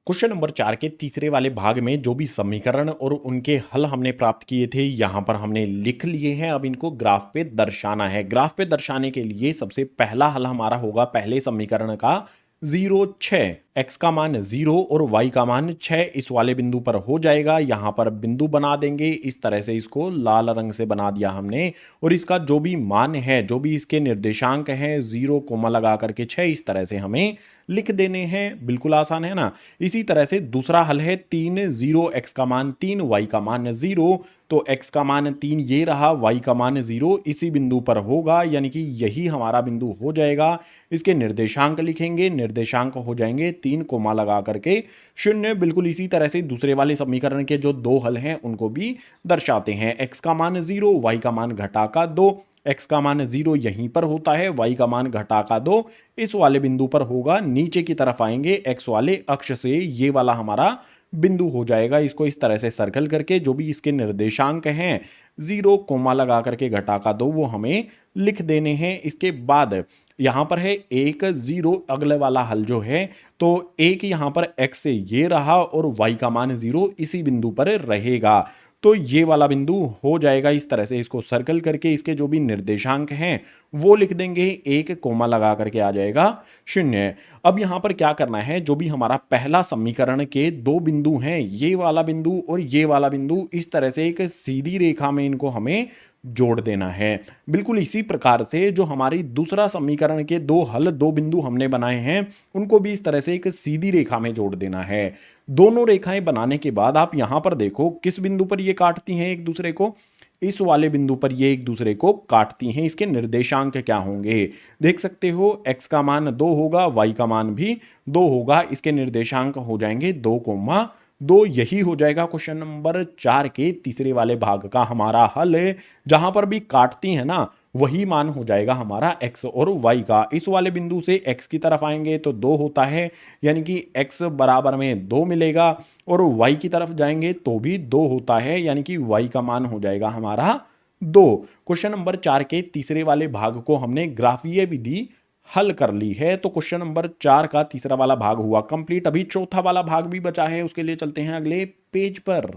क्वेश्चन नंबर 4 के तीसरे वाले भाग में जो भी समीकरण और उनके हल हमने प्राप्त किए थे यहां पर हमने लिख लिए हैं। अब इनको ग्राफ पे दर्शाना है। ग्राफ पे दर्शाने के लिए सबसे पहला हल हमारा होगा पहले समीकरण का 0, 6। x का मान 0 और y का मान 6 इस वाले बिंदु पर हो जाएगा। यहां पर बिंदु बना देंगे, इस तरह से इसको लाल रंग से बना दिया हमने, और इसका जो भी मान है, जो भी इसके निर्देशांक हैं, 0 कोमा लगा करके 6 इस तरह से हमें लिख देने हैं। बिल्कुल आसान है ना। इसी तरह से दूसरा हल है 3, 0, x का मान 3, y का मान 0, तो x का मान 3 ये रहा, y का मान 0 इसी बिंदु पर होगा, यानी कि यही हमारा बिंदु हो जाएगा। इसके निर्देशांक लिखेंगे, निर्देशांक हो जाएंगे 3 कोमा लगा करके 0। बिल्कुल इसी तरह से दूसरे वाले समीकरण के जो 2 हल हैं उनको भी दर्शाते हैं। x का मान 0, y का मान घटा का 2। x का मान 0 यहीं पर होता है, y का मान घटा का 2 इस वाले बिंदु पर होगा। नीचे की तरफ आएंगे x वाले अक्ष से, ये वाला हमारा बिंदु हो जाएगा। इसको इस तरह से सर्कल करके जो भी इसके निर्देशांक हैं 0 कोमा लगा करके घटा का 2 वो हमें लिख देने हैं। इसके बाद यहां पर है 1, 0 अगले वाला हल जो है, तो 1 यहां पर x से ये रहा और y का मान 0 इसी बिंदु पर रहेगा, तो ये वाला बिंदु हो जाएगा। इस तरह से इसको सर्कल करके इसके जो भी निर्देशांक हैं वो लिख देंगे, 1 कोमा लगा करके आ जाएगा 0। अब यहां पर क्या करना है, जो भी हमारा पहला समीकरण के 2 बिंदु हैं, ये वाला बिंदु और ये वाला बिंदु, इस तरह से एक सीधी रेखा में इनको हमें जोड़ देना है। बिल्कुल इसी प्रकार से जो हमारी दूसरा समीकरण के 2 हल, 2 बिंदु हमने बनाए हैं उनको भी इस तरह से एक सीधी रेखा में जोड़ देना है। दोनों रेखाएं बनाने के बाद आप यहां पर देखो किस बिंदु पर ये काटती हैं एक दूसरे को, इस वाले बिंदु पर ये एक दूसरे को काटती हैं। इसके निर्देशांक क्या होंगे देख सकते हो, x का मान 2 होगा, y का मान भी 2 होगा। इसके निर्देशांक हो जाएंगे 2 कोमा 2। यही हो जाएगा क्वेश्चन नंबर 4 के तीसरे वाले भाग का हमारा हल। जहां पर भी काटती है ना वही मान हो जाएगा हमारा x और y का। इस वाले बिंदु से x की तरफ आएंगे तो 2 होता है, यानी कि x बराबर में 2 मिलेगा, और y की तरफ जाएंगे तो भी 2 होता है, यानी कि y का मान हो जाएगा हमारा 2। क्वेश्चन नंबर 4 के तीसरे वाले भाग को हमने ग्राफीय विधि हल कर ली है, तो क्वेश्चन नंबर 4 का तीसरा वाला भाग हुआ कंप्लीट। अभी चौथा वाला भाग भी बचा है, उसके लिए चलते हैं अगले पेज पर।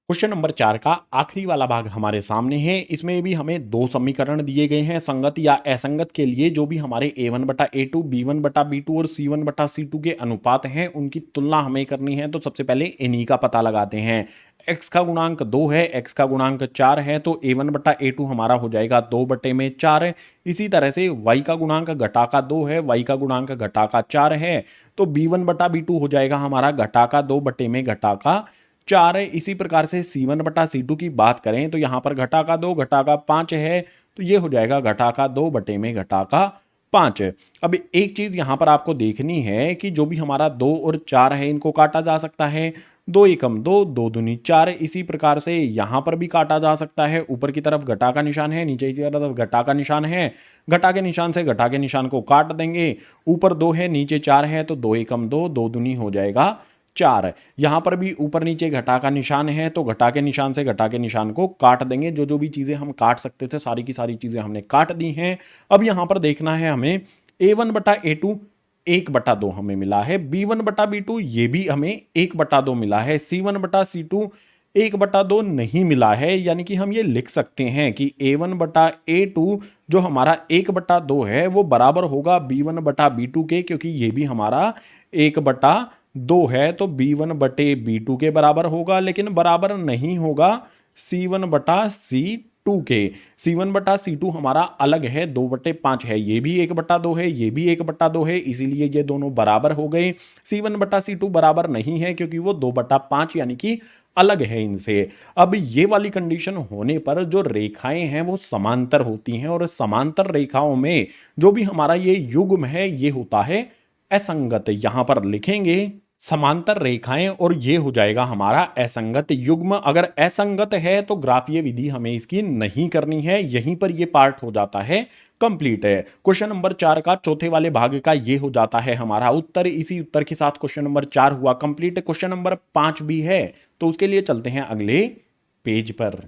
क्वेश्चन नंबर 4 का आखिरी वाला भाग हमारे सामने है। इसमें भी हमें 2 समीकरण दिए गए हैं संगत या असंगत के लिए। जो भी हमारे a1 बटा a2, b1 बटा b2 और c1 बटा c2 के अनुपात हैं उनकी तुलना हमें करनी है। तो सबसे पहले इन्हीं का पता लगाते हैं। x का गुणांक 2 है, x का गुणांक 4 है, तो a1 बटा a2 हमारा हो जाएगा 2 बटे में 4। इसी तरह से y का गुणांक घटा का 2 है, y का गुणांक घटा का 4 है, तो b1 बटा b2 हो जाएगा हमारा घटा का 2 बटे में घटा का 4 है। इसी प्रकार से c1 बटा c2 की बात करें तो यहां पर घटा का 2 घटा का 5 है, तो ये हो जाएगा घटा का 2 बटे में घटा का 5। अब एक चीज यहां पर आपको देखनी है कि जो भी हमारा 2 और 4 है इनको काटा जा सकता है। 2 एकम 2, 2 दूनी 4। इसी प्रकार से यहां पर भी काटा जा सकता है। ऊपर की तरफ घटा का निशान है, नीचे की तरफ घटा का निशान है। घटा के निशान से घटा के निशान को काट देंगे। ऊपर 2 है, नीचे 4 है, तो 2 एकम 2, 2 दूनी हो जाएगा 4। यहां पर भी ऊपर नीचे घटा का निशान है, तो घटा के निशान से घटा के निशान को काट देंगे। जो जो भी चीजें हम काट सकते थे सारी की सारी चीजें हमने काट दी हैं। अब यहां पर देखना है हमें a1 बटा a2 1/2 हमें मिला है। B1/B2 ये भी हमें 1/2 मिला है। C1/C2 1/2 नहीं मिला है, यानी कि हम ये लिख सकते हैं कि A1/A2 जो हमारा 1/2 है वो बराबर होगा B1/B2 के, क्योंकि ये भी हमारा 1/2 है तो B1/B2 के बराबर होगा, लेकिन बराबर नहीं होगा C1/C2 के। C1/C2 हमारा अलग है, 2/5 है, ये भी 1/2 है, ये भी 1/2 है, इसीलिए ये दोनों बराबर हो गए। C1/C2 बराबर नहीं है क्योंकि वो 2/5 यानी कि अलग है इनसे। अब ये वाली कंडीशन होने पर जो रेखाएं हैं वो समांतर होती हैं, और समांतर रेखाओं में जो भी हमारा ये युग्म है ये होता है असंगत। यहां पर लिखेंगे समांतर रेखाएं और ये हो जाएगा हमारा असंगत युग्म। अगर असंगत है तो ग्राफीय विधि हमें इसकी नहीं करनी है, यहीं पर ये पार्ट हो जाता है कंप्लीट है। क्वेश्चन नंबर 4 का चौथे वाले भाग का ये हो जाता है हमारा उत्तर। इसी उत्तर के साथ क्वेश्चन नंबर 4 हुआ कंप्लीट। क्वेश्चन नंबर 5 भी है, तो उसके लिए चलते हैं अगले पेज पर।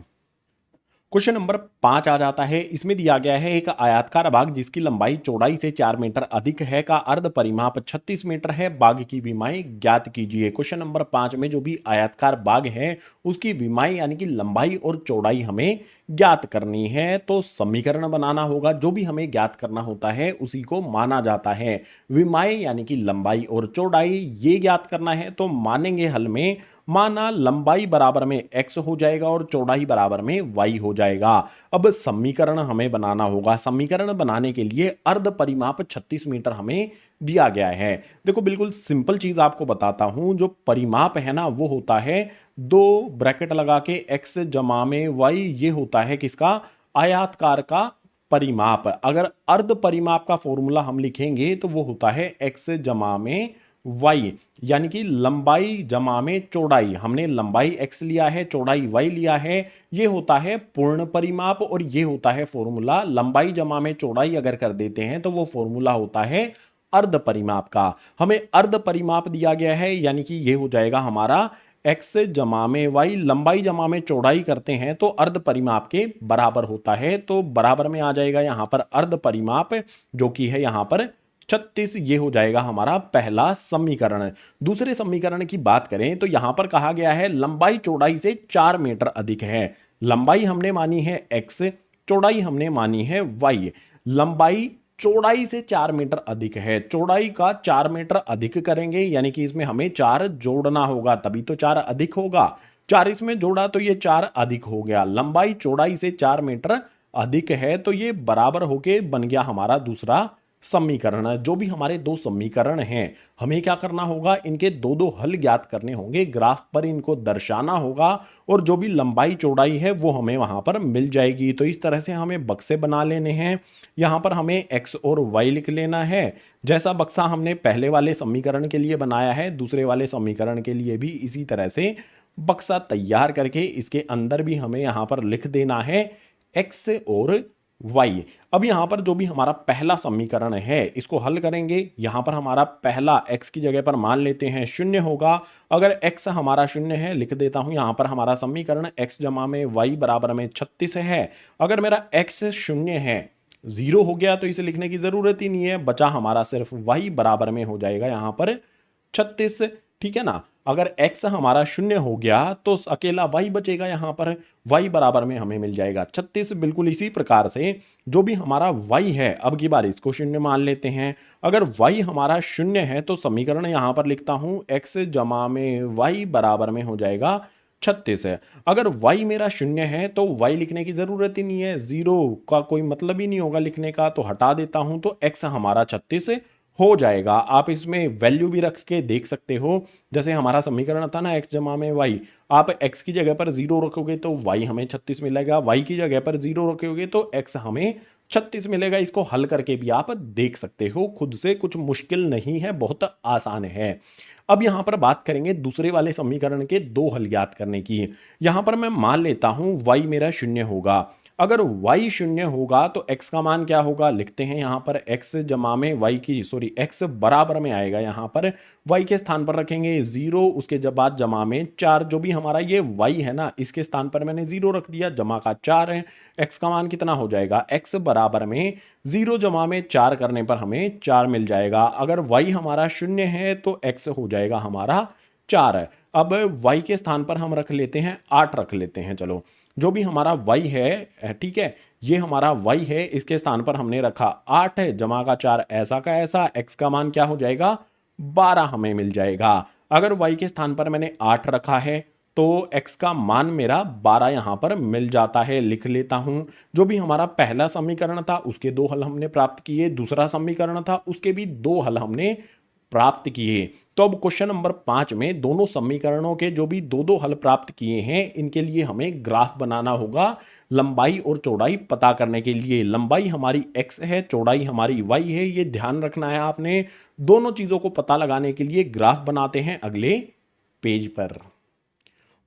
क्वेश्चन नंबर 5 आ जाता है। इसमें दिया गया है एक आयताकार बाग जिसकी लंबाई चौड़ाई से 4 मीटर अधिक है का अर्ध परिमाप 36 मीटर है। बाग की विमाएं ज्ञात कीजिए। क्वेश्चन नंबर 5 में जो भी आयताकार बाग है उसकी विमाएं यानी कि लंबाई और चौड़ाई हमें ज्ञात करनी है, तो समीकरण बनाना होगा। जो भी हमें ज्ञात करना होता है उसी को माना जाता है। विमाएं यानी कि लंबाई और चौड़ाई ये ज्ञात करना है, तो मानेंगे हल में। माना लंबाई बराबर में x हो जाएगा और चौड़ाई बराबर में y हो जाएगा। अब समीकरण हमें बनाना होगा। समीकरण बनाने के लिए अर्ध परिमाप 36 मीटर हमें दिया गया है। देखो बिल्कुल सिंपल चीज आपको बताता हूं। जो परिमाप है ना वो होता है 2 ब्रैकेट लगा के x जमा में y, ये होता है किसका, आयताकार का परिमाप। अगर अर्ध परिमाप का फॉर्मूला हम लिखेंगे तो वो होता है x जमा में y, यानी कि लंबाई जमा में चौड़ाई। हमने लंबाई x लिया है, चौड़ाई y लिया है, ये होता है पूर्ण परिमाप। और ये होता है फॉर्मूला, लंबाई जमा में चौड़ाई अगर कर देते हैं तो वो फॉर्मूला होता है अर्ध परिमाप का। हमें अर्ध परिमाप दिया गया है, यानी कि ये हो जाएगा हमारा x जमा में y। लंबाई जमा में चौड़ाई करते हैं तो अर्ध परिमाप के बराबर होता है, तो बराबर में आ जाएगा यहां पर अर्ध परिमाप जो कि है यहां पर 36। ये हो जाएगा हमारा पहला समीकरण। दूसरे समीकरण की बात करें तो यहां पर कहा गया है लंबाई चौड़ाई से 4 मीटर अधिक है। लंबाई हमने मानी है x, चौड़ाई हमने मानी है y। लंबाई चौड़ाई से 4 मीटर अधिक है, चौड़ाई का 4 मीटर अधिक करेंगे, यानी कि इसमें हमें 4 जोड़ना होगा तभी तो 4 अधिक होगा। 4 इसमें जोड़ा तो ये 4 अधिक हो गया। लंबाई चौड़ाई से 4 मीटर अधिक है, तो ये बराबर होके बन गया हमारा दूसरा समीकरण। जो भी हमारे दो समीकरण हैं हमें क्या करना होगा, इनके दो दो हल ज्ञात करने होंगे, ग्राफ पर इनको दर्शाना होगा, और जो भी लंबाई चौड़ाई है वो हमें वहां पर मिल जाएगी। तो इस तरह से हमें बक्से बना लेने हैं। यहां पर हमें x और y लिख लेना है। जैसा बक्सा हमने पहले वाले समीकरण के लिए बनाया है, दूसरे वाले समीकरण के लिए भी इसी तरह से बक्सा तैयार करके इसके अंदर भी हमें यहां पर लिख देना है x और y। अब यहां पर जो भी हमारा पहला समीकरण है इसको हल करेंगे। यहां पर हमारा पहला x की जगह पर मान लेते हैं 0 होगा। अगर x हमारा 0 है, लिख देता हूं यहां पर हमारा समीकरण x जमा में y बराबर में 36 है। अगर मेरा x 0 है, 0 हो गया तो इसे लिखने की जरूरत ही नहीं है, बचा हमारा सिर्फ y बराबर में हो जाएगा यहां पर 36। ठीक है ना। अगर x हमारा 0 हो गया तो अकेला y बचेगा, यहां पर y बराबर में हमें मिल जाएगा 36। बिल्कुल इसी प्रकार से जो भी हमारा y है, अब की बार इसको 0 मान लेते हैं। अगर y हमारा 0 है तो समीकरण यहां पर लिखता हूं x जमा में y बराबर में हो जाएगा 36 है। अगर y मेरा 0 है तो y लिखने की जरूरत ही नहीं है, 0 का कोई मतलब ही नहीं होगा लिखने का, तो हटा देता हूं तो x हमारा 36 हो जाएगा। आप इसमें वैल्यू भी रख के देख सकते हो। जैसे हमारा समीकरण था ना x जमा में y, आप x की जगह पर 0 रखोगे तो y हमें 36 मिलेगा, y की जगह पर 0 रखोगे तो x हमें 36 मिलेगा। इसको हल करके भी आप देख सकते हो खुद से, कुछ मुश्किल नहीं है, बहुत आसान है। अब यहां पर बात करेंगे दूसरे वाले समीकरण के दो हल ज्ञात करने की। यहां पर मैं मान लेता हूं y मेरा 0 होगा। अगर y शून्य होगा तो x का मान क्या होगा, लिखते हैं यहाँ पर x जमा में y की x बराबर में आएगा, यहाँ पर y के स्थान पर रखेंगे 0, उसके बाद जमा में 4, जो भी हमारा ये y है ना इसके स्थान पर मैंने 0 रख दिया, जमा का 4 है, x का मान कितना हो जाएगा, x बराबर में 0 जमा में 4 करने पर हमें 4 मिल जाएगा। अगर y हमारा शून्य है तो x हो जाएगा हमारा 4 है। अब y के स्थान पर हम रख लेते हैं 8 रख लेते हैं, चलो जो भी हमारा y है, ठीक है, ये हमारा y है, इसके स्थान पर हमने रखा 8 है, जमा का 4 ऐसा का ऐसा, x का मान क्या हो जाएगा 12 हमें मिल जाएगा। अगर y के स्थान पर मैंने 8 रखा है तो x का मान मेरा 12 यहां पर मिल जाता है, लिख लेता हूं। जो भी हमारा पहला समीकरण था उसके 2 हल हमने प्राप्त किए, दूसरा समीकरण था उसके भी 2 हल हमने प्राप्त किए। तो अब क्वेश्चन नंबर 5 में दोनों समीकरणों के जो भी 2-2 हल प्राप्त किए हैं इनके लिए हमें ग्राफ बनाना होगा लंबाई और चौड़ाई पता करने के लिए। लंबाई हमारी x है, चौड़ाई हमारी y है, ये ध्यान रखना है आपने। दोनों चीजों को पता लगाने के लिए ग्राफ बनाते हैं अगले पेज पर।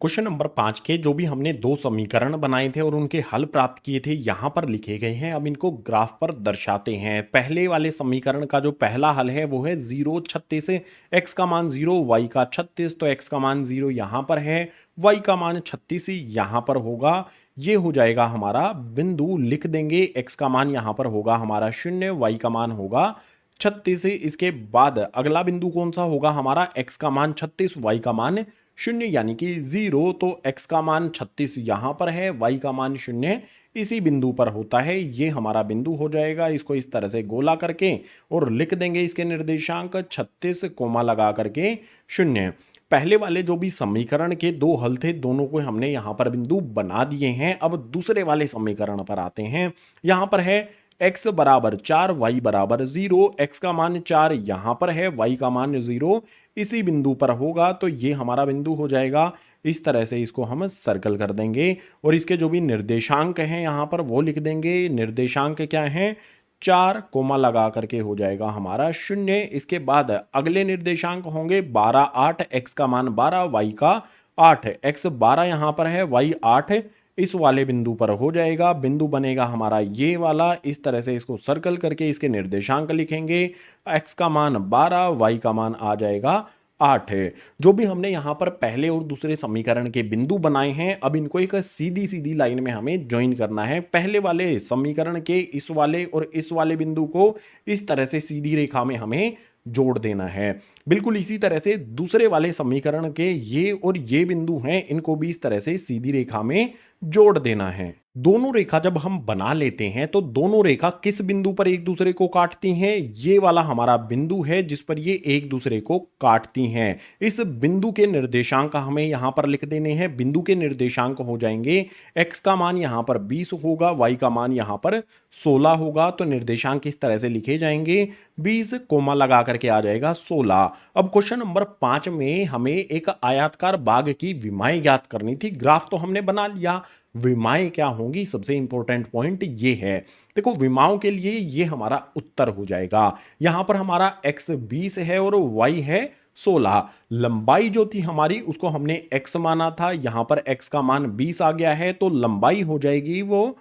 क्वेश्चन नंबर 5 के जो भी हमने 2 समीकरण बनाए थे और उनके हल प्राप्त किए थे यहां पर लिखे गए हैं, अब इनको ग्राफ पर दर्शाते हैं। पहले वाले समीकरण का जो पहला हल है वो है 0 36, x का मान 0 y का 36, तो x का मान 0 यहां पर है, y का मान 36 यहां पर होगा, ये हो जाएगा हमारा बिंदु, लिख देंगे x का मान यहां पर होगा हमारा 0, y का मान होगा 36। इसके बाद अगला बिंदु कौन सा होगा हमारा, x का मान 36 y का मान 0 यानी कि 0, तो x का मान 36 यहां पर है, y का मान 0 इसी बिंदु पर होता है, ये हमारा बिंदु हो जाएगा। इसको इस तरह से गोला करके और लिख देंगे इसके निर्देशांक 36 कोमा लगा करके 0। पहले वाले जो भी समीकरण के 2 हल थे दोनों को हमने यहां पर बिंदु बना दिए हैं। अब दूसरे वाले समीकरण पर आते हैं। यहां पर है x बराबर 4 y बराबर 0, x का मान 4 यहां पर है, y का मान 0 इसी बिंदु पर होगा, तो ये हमारा बिंदु हो जाएगा। इस तरह से इसको हम सर्कल कर देंगे और इसके जो भी निर्देशांक हैं यहां पर वो लिख देंगे। निर्देशांक क्या हैं, 4 कोमा लगा करके हो जाएगा हमारा 0। इसके बाद अगले निर्देशांक होंगे 12 8, x का मान 12 y का 8, x 12 यहां पर है, y 8 इस वाले बिंदु पर हो जाएगा। बिंदु बनेगा हमारा ये वाला, इस तरह से इसको सर्कल करके इसके निर्देशांक लिखेंगे। x का मान 12, y का मान आ जाएगा 8 है। जो भी हमने यहां पर पहले और दूसरे समीकरण के बिंदु बनाए हैं अब इनको एक सीधी सीधी लाइन में हमें ज्वाइन करना है। पहले वाले समीकरण के इस वाले और इस वाले बिंदु को इस तरह से सीधी रेखा में हमें जोड़ देना है। बिल्कुल इसी तरह से दूसरे वाले समीकरण के ये और ये बिंदु हैं, इनको भी इस तरह से सीधी रेखा में जोड़ देना है। दोनों रेखा जब हम बना लेते हैं तो दोनों रेखा किस बिंदु पर एक दूसरे को काटती हैं, ये वाला हमारा बिंदु है जिस पर ये एक दूसरे को काटती हैं। इस बिंदु के निर्देशांक हमें यहां पर लिख देने हैं। बिंदु के निर्देशांक हो जाएंगे, x का मान यहां पर 20 होगा, y का मान यहां पर 16 होगा, तो निर्देशांक इस तरह से लिखे जाएंगे, 20 कोमा लगा करके आ जाएगा 16। अब क्वेश्चन नंबर 5 में हमें एक आयताकार बाग की विमाएं ज्ञात करनी थी। ग्राफ तो हमने बना लिया, विमाएं क्या होंगी, सबसे इंपॉर्टेंट पॉइंट ये है। देखो विमाओं के लिए ये हमारा उत्तर हो जाएगा। यहां पर हमारा x 20 है और y है 16। लंबाई जो थी हमारी उसको हमने x माना था, यहां पर x का मान 20 आ गया है, तो लंबाई हो जाएगी वो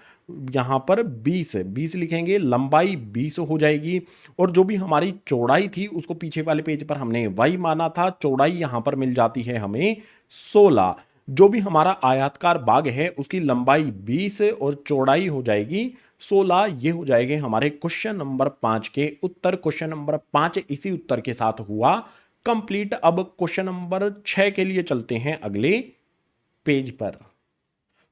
यहां पर 20 लिखेंगे, लंबाई 20 हो जाएगी। और जो भी हमारी चौड़ाई थी उसको पीछे वाले पेज पर हमने y माना था, चौड़ाई यहां पर मिल जाती है हमें 16। जो भी हमारा आयताकार बाग है उसकी लंबाई 20 और चौड़ाई हो जाएगी 16। ये हो जाएंगे हमारे क्वेश्चन नंबर 5 के उत्तर। क्वेश्चन नंबर 5 इसी उत्तर के साथ हुआ कंप्लीट। अब क्वेश्चन नंबर 6 के लिए चलते हैं अगले पेज पर।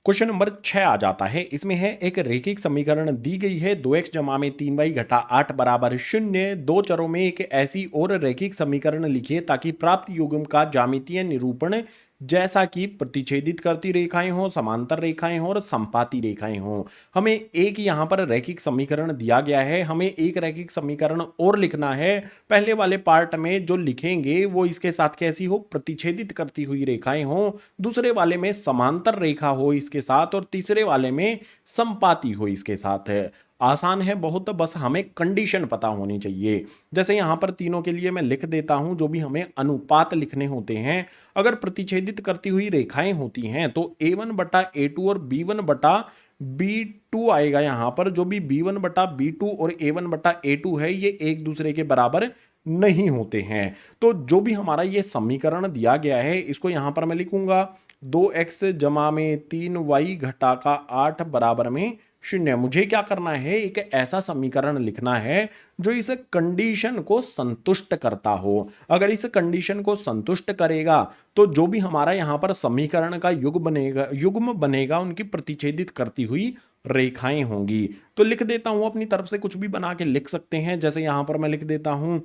क्वेश्चन नंबर 6 आ जाता है। इसमें है एक रैखिक समीकरण दी गई है, 2x जमा में 3y घटा 8 बराबर 0। दो चरों में एक ऐसी और रैखिक समीकरण लिखिए ताकि प्राप्त युग्म का ज्यामितीय निरूपण जैसा कि प्रतिच्छेदित करती रेखाएं हो, समांतर रेखाएं हो और संपाती रेखाएं हो। हमें एक यहां पर रैखिक समीकरण दिया गया है, हमें एक रैखिक समीकरण और लिखना है। पहले वाले पार्ट में जो लिखेंगे वो इसके साथ कैसी हो, प्रतिच्छेदित करती हुई रेखाएं हो, दूसरे वाले में समांतर रेखा हो इसके साथ, और तीसरे वाले में संपाती हो इसके साथ है। आसान है बहुत, बस हमें कंडीशन पता होनी चाहिए। जैसे यहां पर तीनों के लिए मैं लिख देता हूं, जो भी हमें अनुपात लिखने होते हैं, अगर प्रतिच्छेदित करती हुई रेखाएं होती हैं तो a1 बटा a2 और b1 बटा B2 आएगा यहाँ पर, जो भी B1 बटा B2 और A1 बटा A2 है ये एक दूसरे के बराबर नहीं होते हैं। तो जो भी हमारा ये समीकरण दिया गया है इसको यहाँ पर मैं लिखूंगा 2x जमा में 3y घटा का 8 बराबर में 0। मुझे क्या करना है, एक ऐसा समीकरण लिखना है जो इस कंडीशन को संतुष्ट करता हो। अगर इस कंडीशन को संतुष्ट करेगा तो जो भी हमारा यहाँ पर समीकरण का युग्म बनेगा उनकी प्रतिच्छेदित करती हुई रेखाएं होंगी। तो लिख देता हूं, अपनी तरफ से कुछ भी बना के लिख सकते हैं। जैसे यहां पर मैं लिख देता हूं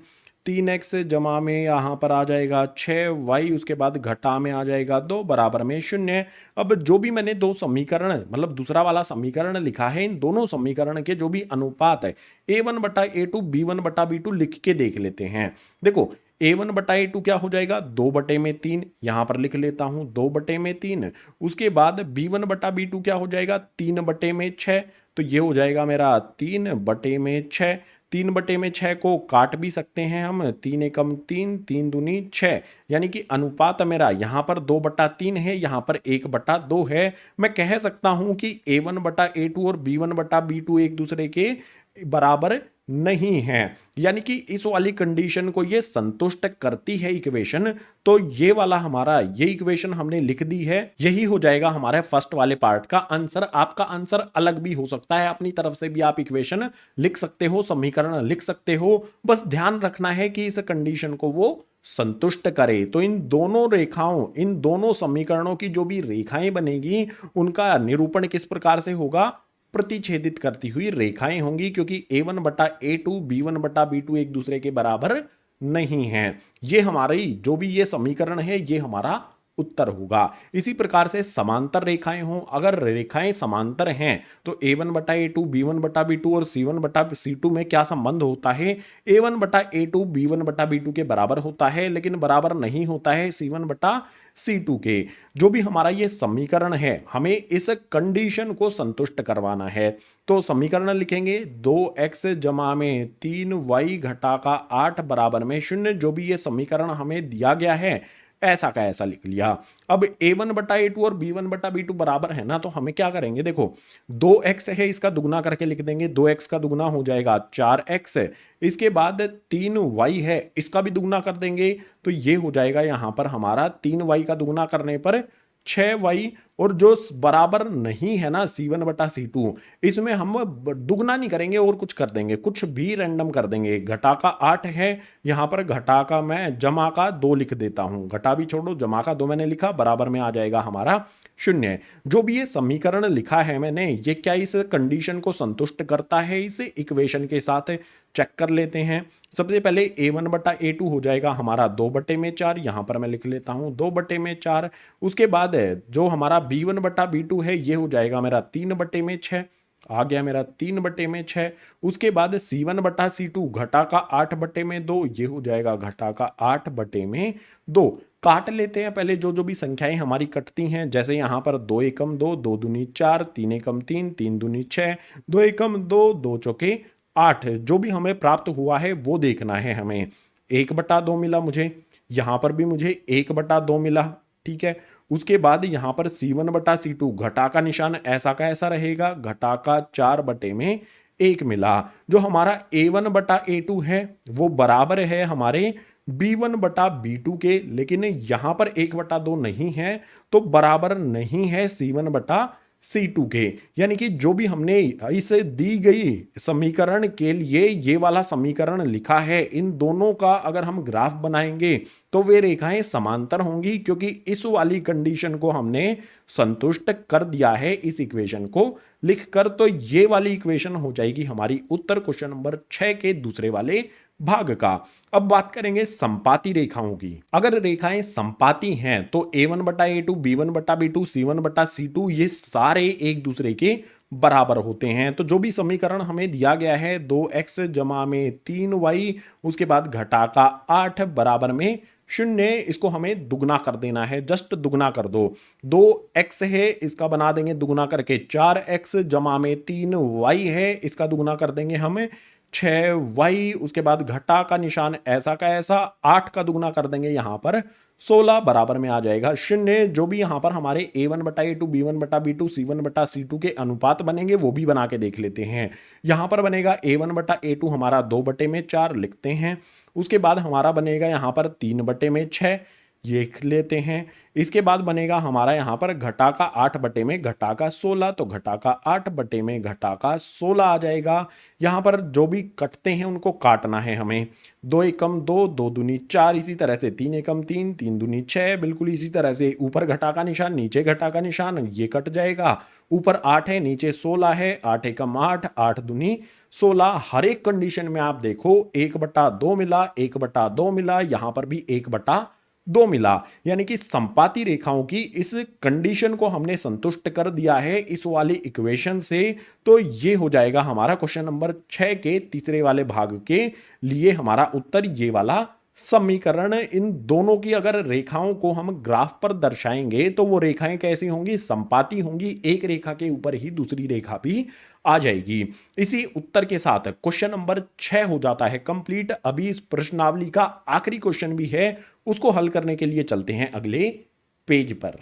3x जमा में यहाँ पर आ जाएगा 6y, उसके बाद घटा में आ जाएगा 2 बराबर में 0। अब जो भी मैंने दो समीकरण मतलब दूसरा वाला समीकरण लिखा है, इन दोनों समीकरण के जो भी अनुपात है a1 बटा a2 b1 बटा b2 लिख के देख लेते हैं। देखो a1 बटा a2 क्या हो जाएगा 2 बटे में 3, यहां पर लिख लेता हूं 2 बटे में 3। उसके बाद b1 बटा b2 क्या हो जाएगा 3 बटे में 6, तो ये हो जाएगा मेरा 3 बटे में 6। 3 बटे में 6 को काट भी सकते हैं हम, 3 एकम 3, 3 दूनी 6, यानी कि अनुपात मेरा यहाँ पर 2 बटा 3 है, यहाँ पर 1 बटा 2 है। मैं कह सकता हूं कि a1 बटा a2 और b1 बटा b2 एक दूसरे के बराबर नहीं है, यानी कि इस वाली कंडीशन को ये संतुष्ट करती है इक्वेशन। तो ये वाला हमारा ये इक्वेशन हमने लिख दी है, यही हो जाएगा हमारे फर्स्ट वाले पार्ट का आंसर। आपका आंसर अलग भी हो सकता है, अपनी तरफ से भी आप इक्वेशन लिख सकते हो, समीकरण लिख सकते हो, बस ध्यान रखना है कि इस कंडीशन को वो संतुष्ट करे। तो इन दोनों रेखाओं, इन दोनों समीकरणों की जो भी रेखाएं बनेगी उनका निरूपण किस प्रकार से होगा, प्रतिच्छेदित करती हुई रेखाएं होंगी, क्योंकि a1 बटा a2 b1 बटा b2 एक दूसरे के बराबर नहीं है। ये हमारी जो भी ये समीकरण है ये हमारा उत्तर होगा। इसी प्रकार से समांतर रेखाएं हों, अगर रेखाएं समांतर हैं तो a1 बटा a2 b1 बटा b2 और c1 बटा c2 में क्या संबंध होता है, a1 बटा a2 b1 बटा b2 के बराबर होता है, लेकिन बराबर नहीं होता है c1 बटा C2 के। जो भी हमारा ये समीकरण है हमें इस कंडीशन को संतुष्ट करवाना है। तो समीकरण लिखेंगे 2x जमा में 3y घटा का 8 बराबर में 0। जो भी ये समीकरण हमें दिया गया है ऐसा का ऐसा लिख लिया। अब a1 बटा a2 और b1 बटा b2 बराबर है ना, तो हमें क्या करेंगे, देखो 2x है इसका दुगना करके लिख देंगे, 2x का दुगना हो जाएगा 4x। इसके बाद 3y है इसका भी दुगना कर देंगे, तो ये हो जाएगा यहां पर हमारा 3y का दुगना करने पर 6y, और जो बराबर नहीं है ना c1 बटा c2, इसमें हम दुगना नहीं करेंगे और कुछ कर देंगे, कुछ भी रैंडम कर देंगे। घटा का 8 है, यहां पर घटा का मैं जमा का 2 लिख देता हूं, घटा भी छोड़ो जमा का 2 मैंने लिखा, बराबर में आ जाएगा हमारा 0। जो भी ये समीकरण लिखा है मैंने, ये क्या इस कंडीशन को संतुष्ट करता है इस इक्वेशन के साथ, चेक कर लेते हैं। सबसे पहले a1 बटा a2 हो जाएगा हमारा 2 बटे में 4, यहां पर मैं लिख लेता हूं 2 बटे में 4। उसके बाद जो हमारा b1 बटा b2 है ये हो जाएगा मेरा 3 बटे में 6, आ गया मेरा 3 बटे में 6। उसके बाद c1 बटा c2 घटा का 8 बटे में 2, ये हो जाएगा घटा का 8 बटे में 2। काट लेते हैं पहले जो जो भी संख्याएं हमारी कटती हैं, जैसे यहाँ पर 2 एकम 2, 2 दूनी 4, 3 एकम 3, 3 दूनी 6, 2 एकम 2, 2 चौके 8। जो भी हमें प्राप्त हुआ है वो देखना है हमें। 1 बटा 2 मिला मुझे, यहाँ पर भी मुझे 1 बटा 2 मिला, ठीक है। उसके बाद यहाँ पर c1 बटा c2 घटा का निशान ऐसा का ऐसा रहेगा, घटा का 4 बटे में 1 मिला। जो हमारा a1 बटा a2 है वो बराबर है हमारे b1 बटा b2 के, लेकिन यहाँ पर 1 बटा 2 नहीं है, तो बराबर नहीं है c1 बटा C2 के। यानी कि जो भी हमने इसे दी गई समीकरण के लिए ये वाला समीकरण लिखा है, इन दोनों का अगर हम ग्राफ बनाएंगे तो वे रेखाएं समांतर होंगी, क्योंकि इस वाली कंडीशन को हमने संतुष्ट कर दिया है इस इक्वेशन को लिखकर। तो ये वाली इक्वेशन हो जाएगी हमारी उत्तर क्वेश्चन नंबर 6 के दूसरे वाले भाग का। अब बात करेंगे संपाती रेखाओं की। अगर रेखाएं संपाती हैं तो a1 बटा a2 b1 बटा b2 c1 बटा c2 ये सारे एक दूसरे के बराबर होते हैं। तो जो भी समीकरण हमें दिया गया है 2x जमा में 3y, उसके बाद घटा का 8 बराबर में 0, इसको हमें दुगना कर देना है, जस्ट दुगना कर दो। 2x है इसका बना देंगे दुगना करके 4x जमा में 3y है, इसका दुगना कर देंगे हमें 6y। उसके बाद घटा का निशान ऐसा का ऐसा, 8 का दुगना कर देंगे यहाँ पर 16 बराबर में आ जाएगा 0। जो भी यहाँ पर हमारे A1/A2 B1/B2 C1/C2 के अनुपात बनेंगे वो भी बना के देख लेते हैं। यहाँ पर बनेगा A1/A2 हमारा 2/4 लिखते हैं। उसके बाद हमारा बनेगा यहाँ पर 3/6 ये लिख लेते हैं। इसके बाद बनेगा हमारा यहाँ पर घटा का 8/16 तो घटा का 8/16 आ जाएगा। यहाँ पर जो भी कटते हैं उनको काटना है हमें। 2 एकम 2, 2 दूनी 4, इसी तरह से 3 एकम 3, 3 दूनी 6, बिल्कुल इसी तरह से ऊपर घटा का निशान नीचे घटा का निशान ये कट जाएगा। ऊपर 8 है नीचे 16 है, 8 एकम 8, 8 दूनी 16। हर एक कंडीशन में आप देखो 1/2 मिला, 1/2 मिला, यहाँ पर भी 1/2 मिला, यानी कि संपाती रेखाओं की इस कंडीशन को हमने संतुष्ट कर दिया है इस वाली इक्वेशन से। तो ये हो जाएगा हमारा क्वेश्चन नंबर 6 के तीसरे वाले भाग के लिए हमारा उत्तर ये वाला समीकरण। इन दोनों की अगर रेखाओं को हम ग्राफ पर दर्शाएंगे तो वो रेखाएं कैसी होंगी, संपाती होंगी। एक रेखा के ऊपर ही दूसरी रेखा भी आ जाएगी। इसी उत्तर के साथ क्वेश्चन नंबर 6 हो जाता है कंप्लीट। अभी इस प्रश्नावली का आखिरी क्वेश्चन भी है, उसको हल करने के लिए चलते हैं अगले पेज पर।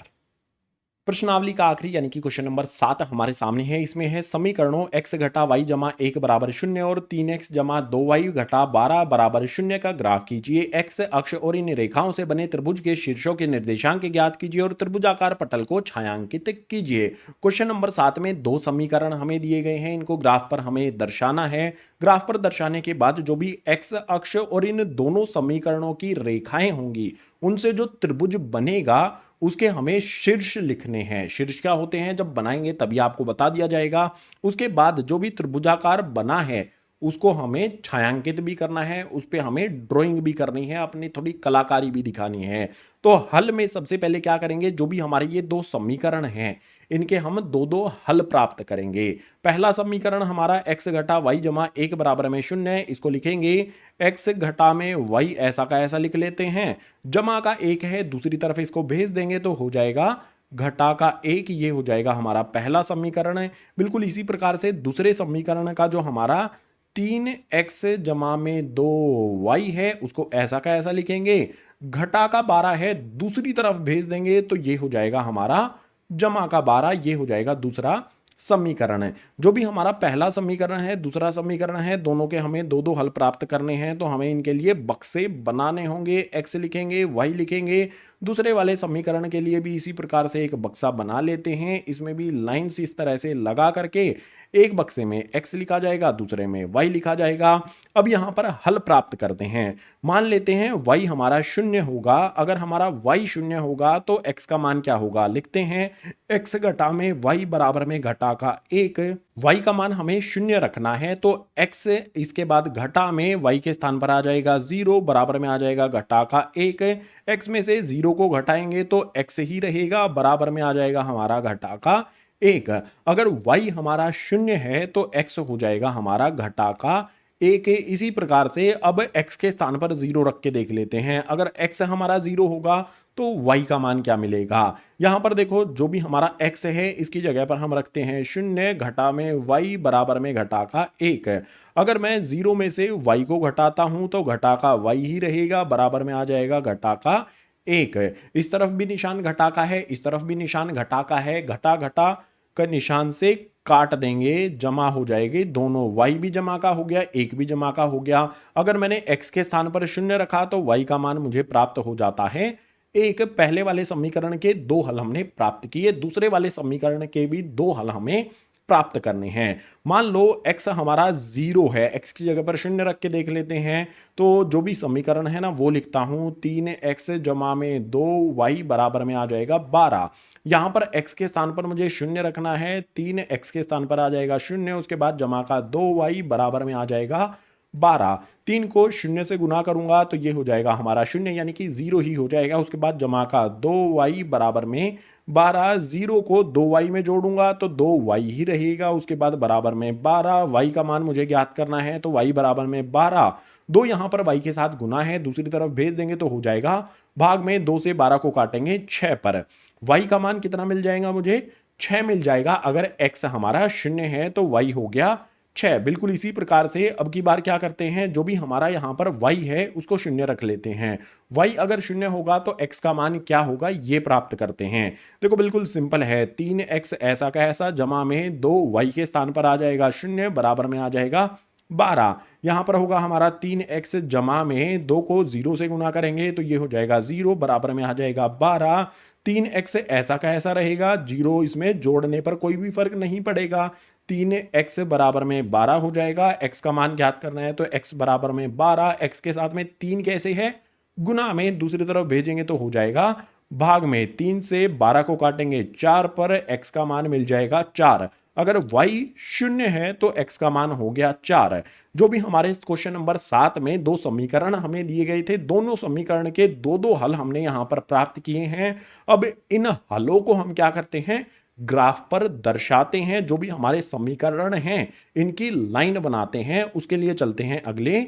प्रश्नावली का आखिरी यानी कि क्वेश्चन नंबर 7 हमारे सामने है। इसमें है समीकरणों x घटा y जमा 1 बराबर 0 और 3x जमा 2y घटा 12 बराबर 0 का ग्राफ कीजिए। x अक्ष और इन रेखाओं से बने त्रिभुज के शीर्षों के निर्देशांक ज्ञात कीजिए और त्रिभुजाकार पटल को छायांकित कीजिए। क्वेश्चन नंबर 7 में 2 समीकरण हमें दिए गए हैं, इनको ग्राफ पर हमें दर्शाना है। ग्राफ पर दर्शाने के बाद जो भी x अक्ष और इन दोनों समीकरणों की रेखाएं होंगी उनसे जो त्रिभुज बनेगा उसके हमें शीर्ष लिखने हैं। शीर्ष क्या होते हैं, जब बनाएंगे तभी आपको बता दिया जाएगा। उसके बाद जो भी त्रिभुजाकार बना है उसको हमें छायांकित भी करना है, उस पर हमें ड्राइंग भी करनी है, अपनी थोड़ी कलाकारी भी दिखानी है। तो हल में सबसे पहले क्या करेंगे, जो भी हमारे ये 2 समीकरण हैं इनके हम 2 हल प्राप्त करेंगे। पहला समीकरण हमारा x घटा y जमा 1 बराबर में 0 है, इसको लिखेंगे x घटा में y ऐसा का ऐसा लिख लेते हैं। जमा का 1 है, दूसरी तरफ इसको भेज देंगे तो हो जाएगा घटा का 1। ये हो जाएगा हमारा पहला समीकरण है। बिल्कुल इसी प्रकार से दूसरे समीकरण का जो हमारा 3x जमा में 2y है उसको ऐसा का ऐसा लिखेंगे। घटा का 12 है, दूसरी तरफ भेज देंगे तो ये हो जाएगा हमारा जमा का 12। ये हो जाएगा दूसरा समीकरण है। जो भी हमारा पहला समीकरण है दूसरा समीकरण है, दोनों के हमें 2 हल प्राप्त करने हैं। तो हमें इनके लिए बक्से बनाने होंगे। x लिखेंगे, y लिखेंगे। दूसरे वाले समीकरण के लिए भी इसी प्रकार से एक बक्सा बना लेते हैं। इसमें भी लाइंस इस तरह से लगा करके एक बक्से में x लिखा जाएगा, दूसरे में y लिखा जाएगा। अब यहाँ पर हल प्राप्त करते हैं। मान लेते हैं y हमारा 0 होगा। अगर हमारा y 0 होगा तो x का मान क्या होगा, लिखते हैं x घटा में y बराबर में घटा का 1। y का मान हमें 0 रखना है तो x इसके बाद घटा में y के स्थान पर आ जाएगा 0, बराबर में आ जाएगा घटा का 1। x में से 0 को घटाएंगे तो x ही रहेगा, बराबर में आ जाएगा हमारा घटा का 1। अगर y हमारा 0 है तो x हो जाएगा हमारा घटा का 1। इसी प्रकार से अब x के स्थान पर 0 रख के देख लेते हैं। अगर x हमारा 0 होगा तो y का मान क्या मिलेगा। यहां पर देखो जो भी हमारा x है इसकी जगह पर हम रखते हैं 0 घटा में y बराबर में घटा का 1। अगर मैं 0 में से y को घटाता हूं तो घटा का y ही रहेगा, बराबर में आ जाएगा घटा का 1। इस तरफ भी निशान घटा का है, इस तरफ भी निशान घटा का है। घटा घटा का निशान से काट देंगे, जमा हो जाएगी दोनों। y भी जमा का हो गया, 1 भी जमा का हो गया। अगर मैंने x के स्थान पर 0 रखा तो y का मान मुझे प्राप्त हो जाता है 1। पहले वाले समीकरण के 2 हल हमने प्राप्त किए, दूसरे वाले समीकरण के भी 2 हल हमें प्राप्त करने हैं। मान लो x हमारा 0 है, x की जगह पर 0 रख के देख लेते हैं। तो जो भी समीकरण है ना वो लिखता हूं 3x जमा में 2y बराबर में आ जाएगा 12। यहां पर x के स्थान पर मुझे 0 रखना है, 3x के स्थान पर आ जाएगा 0, उसके बाद जमा का 2y बराबर में आ जाएगा 12। 3 को 0 से गुना करूंगा तो ये हो जाएगा हमारा 0 यानी कि 0 ही हो जाएगा। उसके बाद जमा का 2y बराबर में 12, 0 को 2y में जोड़ूंगा तो 2y ही रहेगा। उसके बाद बराबर में 12, y का मान मुझे ज्ञात करना है तो y बराबर में 12। 2 यहाँ पर y के साथ गुना है, दूसरी तरफ भेज देंगे तो हो जाएगा भाग में 2 से 12 को काटेंगे 6 पर। y का मान कितना मिल जाएगा मुझे, 6 मिल जाएगा। अगर x हमारा 0 है तो y हो गया 6। बिल्कुल इसी प्रकार से अब की बार क्या करते हैं, जो भी हमारा यहाँ पर y है उसको शून्य रख लेते हैं। y अगर शून्य होगा तो x का मान क्या होगा ये प्राप्त करते हैं। देखो बिल्कुल सिंपल है, 3x ऐसा का ऐसा जमा में 2y के स्थान पर आ जाएगा 0 बराबर में आ जाएगा 12। यहाँ पर होगा हमारा 3x जमा में 2 को 0 से गुना करेंगे तो ये हो जाएगा 0 बराबर में आ जाएगा 12। 3x ऐसा का ऐसा रहेगा, 0 इसमें जोड़ने पर कोई भी फर्क नहीं पड़ेगा। 3x बराबर में 12 हो जाएगा। x का मान ज्ञात करना है तो x बराबर में 12, x के साथ में 3 कैसे है, गुना में दूसरी तरफ भेजेंगे तो हो जाएगा भाग में। 3 से 12 को काटेंगे 4 पर, x का मान मिल जाएगा 4। अगर y शून्य है तो x का मान हो गया 4। जो भी हमारे क्वेश्चन नंबर 7 में दो समीकरण हमें दिए गए थे, दोनों समीकरण के दो दो हल हमने यहां पर प्राप्त किए हैं। अब इन हलों को हम क्या करते हैं, ग्राफ पर दर्शाते हैं। जो भी हमारे समीकरण हैं इनकी लाइन बनाते हैं। उसके लिए चलते हैं अगले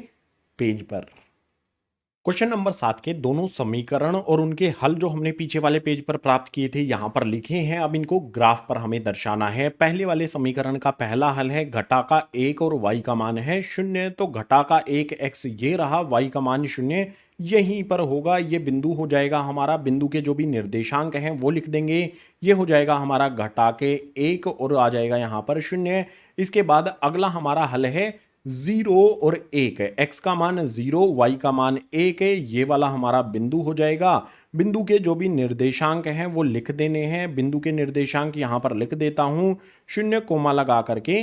पेज पर। क्वेश्चन नंबर 7 के दोनों समीकरण और उनके हल जो हमने पीछे वाले पेज पर प्राप्त किए थे यहां पर लिखे हैं। अब इनको ग्राफ पर हमें दर्शाना है। पहले वाले समीकरण का पहला हल है घटा का 1 और y का मान है 0, तो घटा का 1 x ये रहा, y का मान 0 यहीं पर होगा। ये बिंदु हो जाएगा हमारा, बिंदु के जो भी निर्देशांक हैं वो लिख देंगे। ये हो जाएगा हमारा घटा के 1 और आ जाएगा यहां पर 0। इसके बाद अगला हमारा हल है 0 और 1, x का मान 0, y का मान 1 है। ये वाला हमारा बिंदु हो जाएगा। बिंदु के जो भी निर्देशांक हैं वो लिख देने हैं। बिंदु के निर्देशांक यहां पर लिख देता हूं, 0 कोमा लगा करके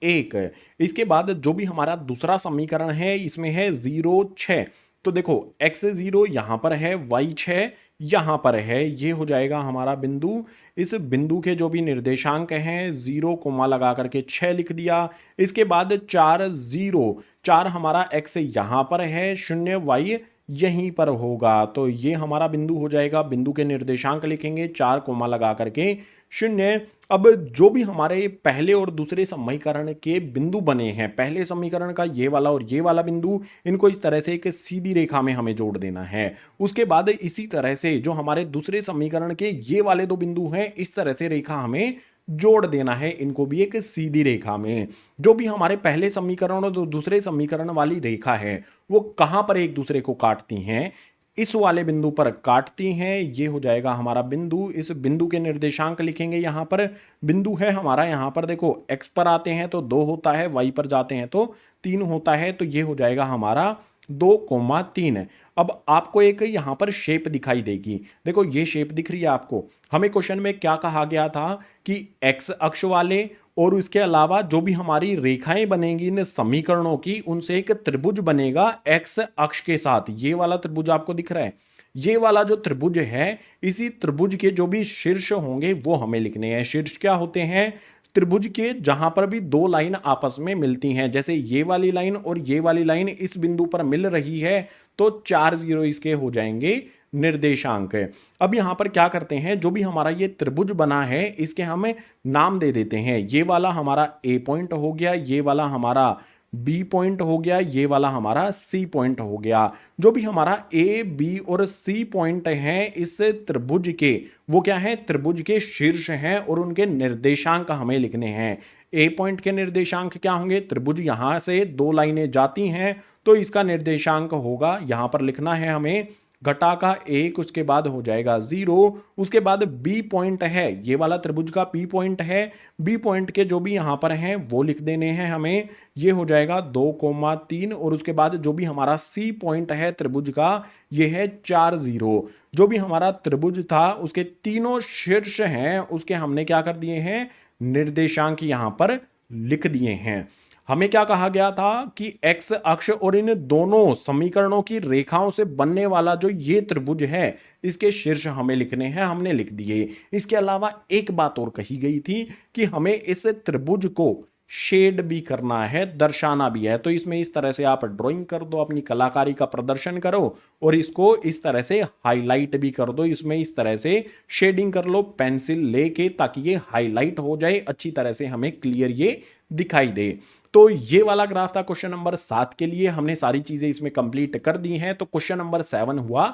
1। इसके बाद जो भी हमारा दूसरा समीकरण है इसमें है 0, 6। तो देखो x 0 यहां पर है, y 6 यहां पर है। ये हो जाएगा हमारा बिंदु। इस बिंदु के जो भी निर्देशांक हैं 0 कोमा लगा करके 6 लिख दिया। इसके बाद 4, 0, 4 हमारा x यहां पर है, 0 y यहीं पर होगा। तो ये हमारा बिंदु हो जाएगा। बिंदु के निर्देशांक लिखेंगे 4 कोमा लगा करके 0। अब जो भी हमारे पहले और दूसरे समीकरण के बिंदु बने हैं, पहले समीकरण का ये वाला और ये वाला बिंदु, इनको इस तरह से एक सीधी रेखा में हमें जोड़ देना है। उसके बाद इसी तरह से जो हमारे दूसरे समीकरण के ये वाले दो बिंदु हैं इस तरह से रेखा हमें जोड़ देना है, इनको भी एक सीधी रेखा में। जो भी हमारे पहले समीकरण और दूसरे समीकरण वाली रेखा है वो कहां पर एक दूसरे को काटती हैं, इस वाले बिंदु पर काटती हैं। ये हो जाएगा हमारा बिंदु। इस बिंदु के निर्देशांक लिखेंगे यहां पर। बिंदु है हमारा यहां पर, देखो x पर आते हैं तो 2 होता है, y पर जाते हैं तो 3 होता है। तो ये हो जाएगा हमारा 2,3। अब आपको एक यहां पर शेप दिखाई देगी, देखो ये शेप दिख रही है आपको। हमें क्वेश्चन में क्या कहा गया था कि x अक्ष वाले और उसके अलावा जो भी हमारी रेखाएं बनेंगी इन समीकरणों की, उनसे एक त्रिभुज बनेगा x अक्ष के साथ। ये वाला त्रिभुज आपको दिख रहा है, ये वाला जो त्रिभुज है, इसी त्रिभुज के जो भी शीर्ष होंगे वो हमें लिखने हैं। शीर्ष क्या होते हैं, त्रिभुज के जहां पर भी दो लाइन आपस में मिलती हैं, जैसे ये वाली लाइन और ये वाली लाइन इस बिंदु पर मिल रही है तो 4 0 इसके हो जाएंगे निर्देशांक। अब यहां पर क्या करते हैं, जो भी हमारा ये त्रिभुज बना है इसके हमें नाम दे देते हैं। ये वाला हमारा ए पॉइंट हो गया, ये वाला हमारा बी पॉइंट हो गया, ये वाला हमारा सी पॉइंट हो गया। जो भी हमारा ए बी और सी पॉइंट हैं इस त्रिभुज के, वो क्या है, त्रिभुज के शीर्ष हैं और उनके निर्देशांक हमें लिखने हैं। ए पॉइंट के निर्देशांक क्या होंगे, त्रिभुज यहां से दो लाइनें जाती हैं तो इसका निर्देशांक होगा, यहां पर लिखना है हमें घटा का 1, उसके बाद हो जाएगा 0। उसके बाद बी पॉइंट है, ये वाला त्रिभुज का बी पॉइंट है, बी पॉइंट के जो भी यहां पर हैं वो लिख देने हैं हमें। ये हो जाएगा 2,3 और उसके बाद जो भी हमारा सी पॉइंट है त्रिभुज का ये है 4 0। जो भी हमारा त्रिभुज था उसके तीनों शीर्ष हैं उसके हमने क्या कर दिए हैं, निर्देशांक यहां पर लिख दिए हैं। हमें क्या कहा गया था कि x अक्ष और इन दोनों समीकरणों की रेखाओं से बनने वाला जो ये त्रिभुज है इसके शीर्ष हमें लिखने हैं, हमने लिख दिए। इसके अलावा एक बात और कही गई थी कि हमें इस त्रिभुज को शेड भी करना है, दर्शाना भी है। तो इसमें इस तरह से आप ड्राइंग कर दो, अपनी कलाकारी का प्रदर्शन करो और इसको इस तरह से हाईलाइट भी कर दो। इसमें इस तरह से शेडिंग कर लो पेंसिल लेके, ताकि ये हाईलाइट हो जाए, अच्छी तरह से हमें क्लियर ये दिखाई दे। तो ये वाला ग्राफ था क्वेश्चन नंबर 7 के लिए। हमने सारी चीजें इसमें कंप्लीट कर दी हैं, तो क्वेश्चन नंबर 7 हुआ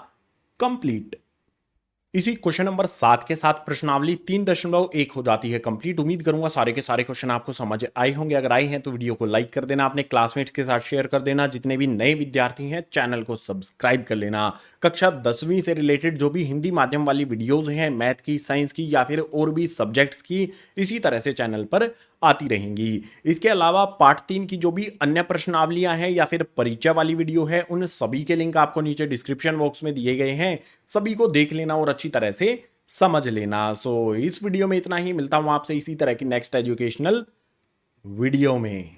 कंप्लीट। इसी क्वेश्चन नंबर 7 के साथ प्रश्नावली 3.1 हो जाती है कंप्लीट। उम्मीद करूंगा सारे के सारे क्वेश्चन आपको समझ आए होंगे। अगर आए हैं तो वीडियो को लाइक कर देना, अपने क्लासमेट्स के साथ शेयर कर देना। जितने भी नए विद्यार्थी हैं चैनल को सब्सक्राइब कर लेना। कक्षा 10वीं से रिलेटेड जो भी हिंदी माध्यम वाली वीडियोज हैं, मैथ की, साइंस की या फिर और भी सब्जेक्ट्स की, इसी तरह से चैनल पर आती रहेंगी। इसके अलावा पार्ट 3 की जो भी अन्य प्रश्नावलियां हैं या फिर परिचय वाली वीडियो है, उन सभी के लिंक आपको नीचे डिस्क्रिप्शन बॉक्स में दिए गए हैं। सभी को देख लेना और अच्छी तरह से समझ लेना। सो इस वीडियो में इतना ही। मिलता हूं आपसे इसी तरह की नेक्स्ट एजुकेशनल वीडियो में।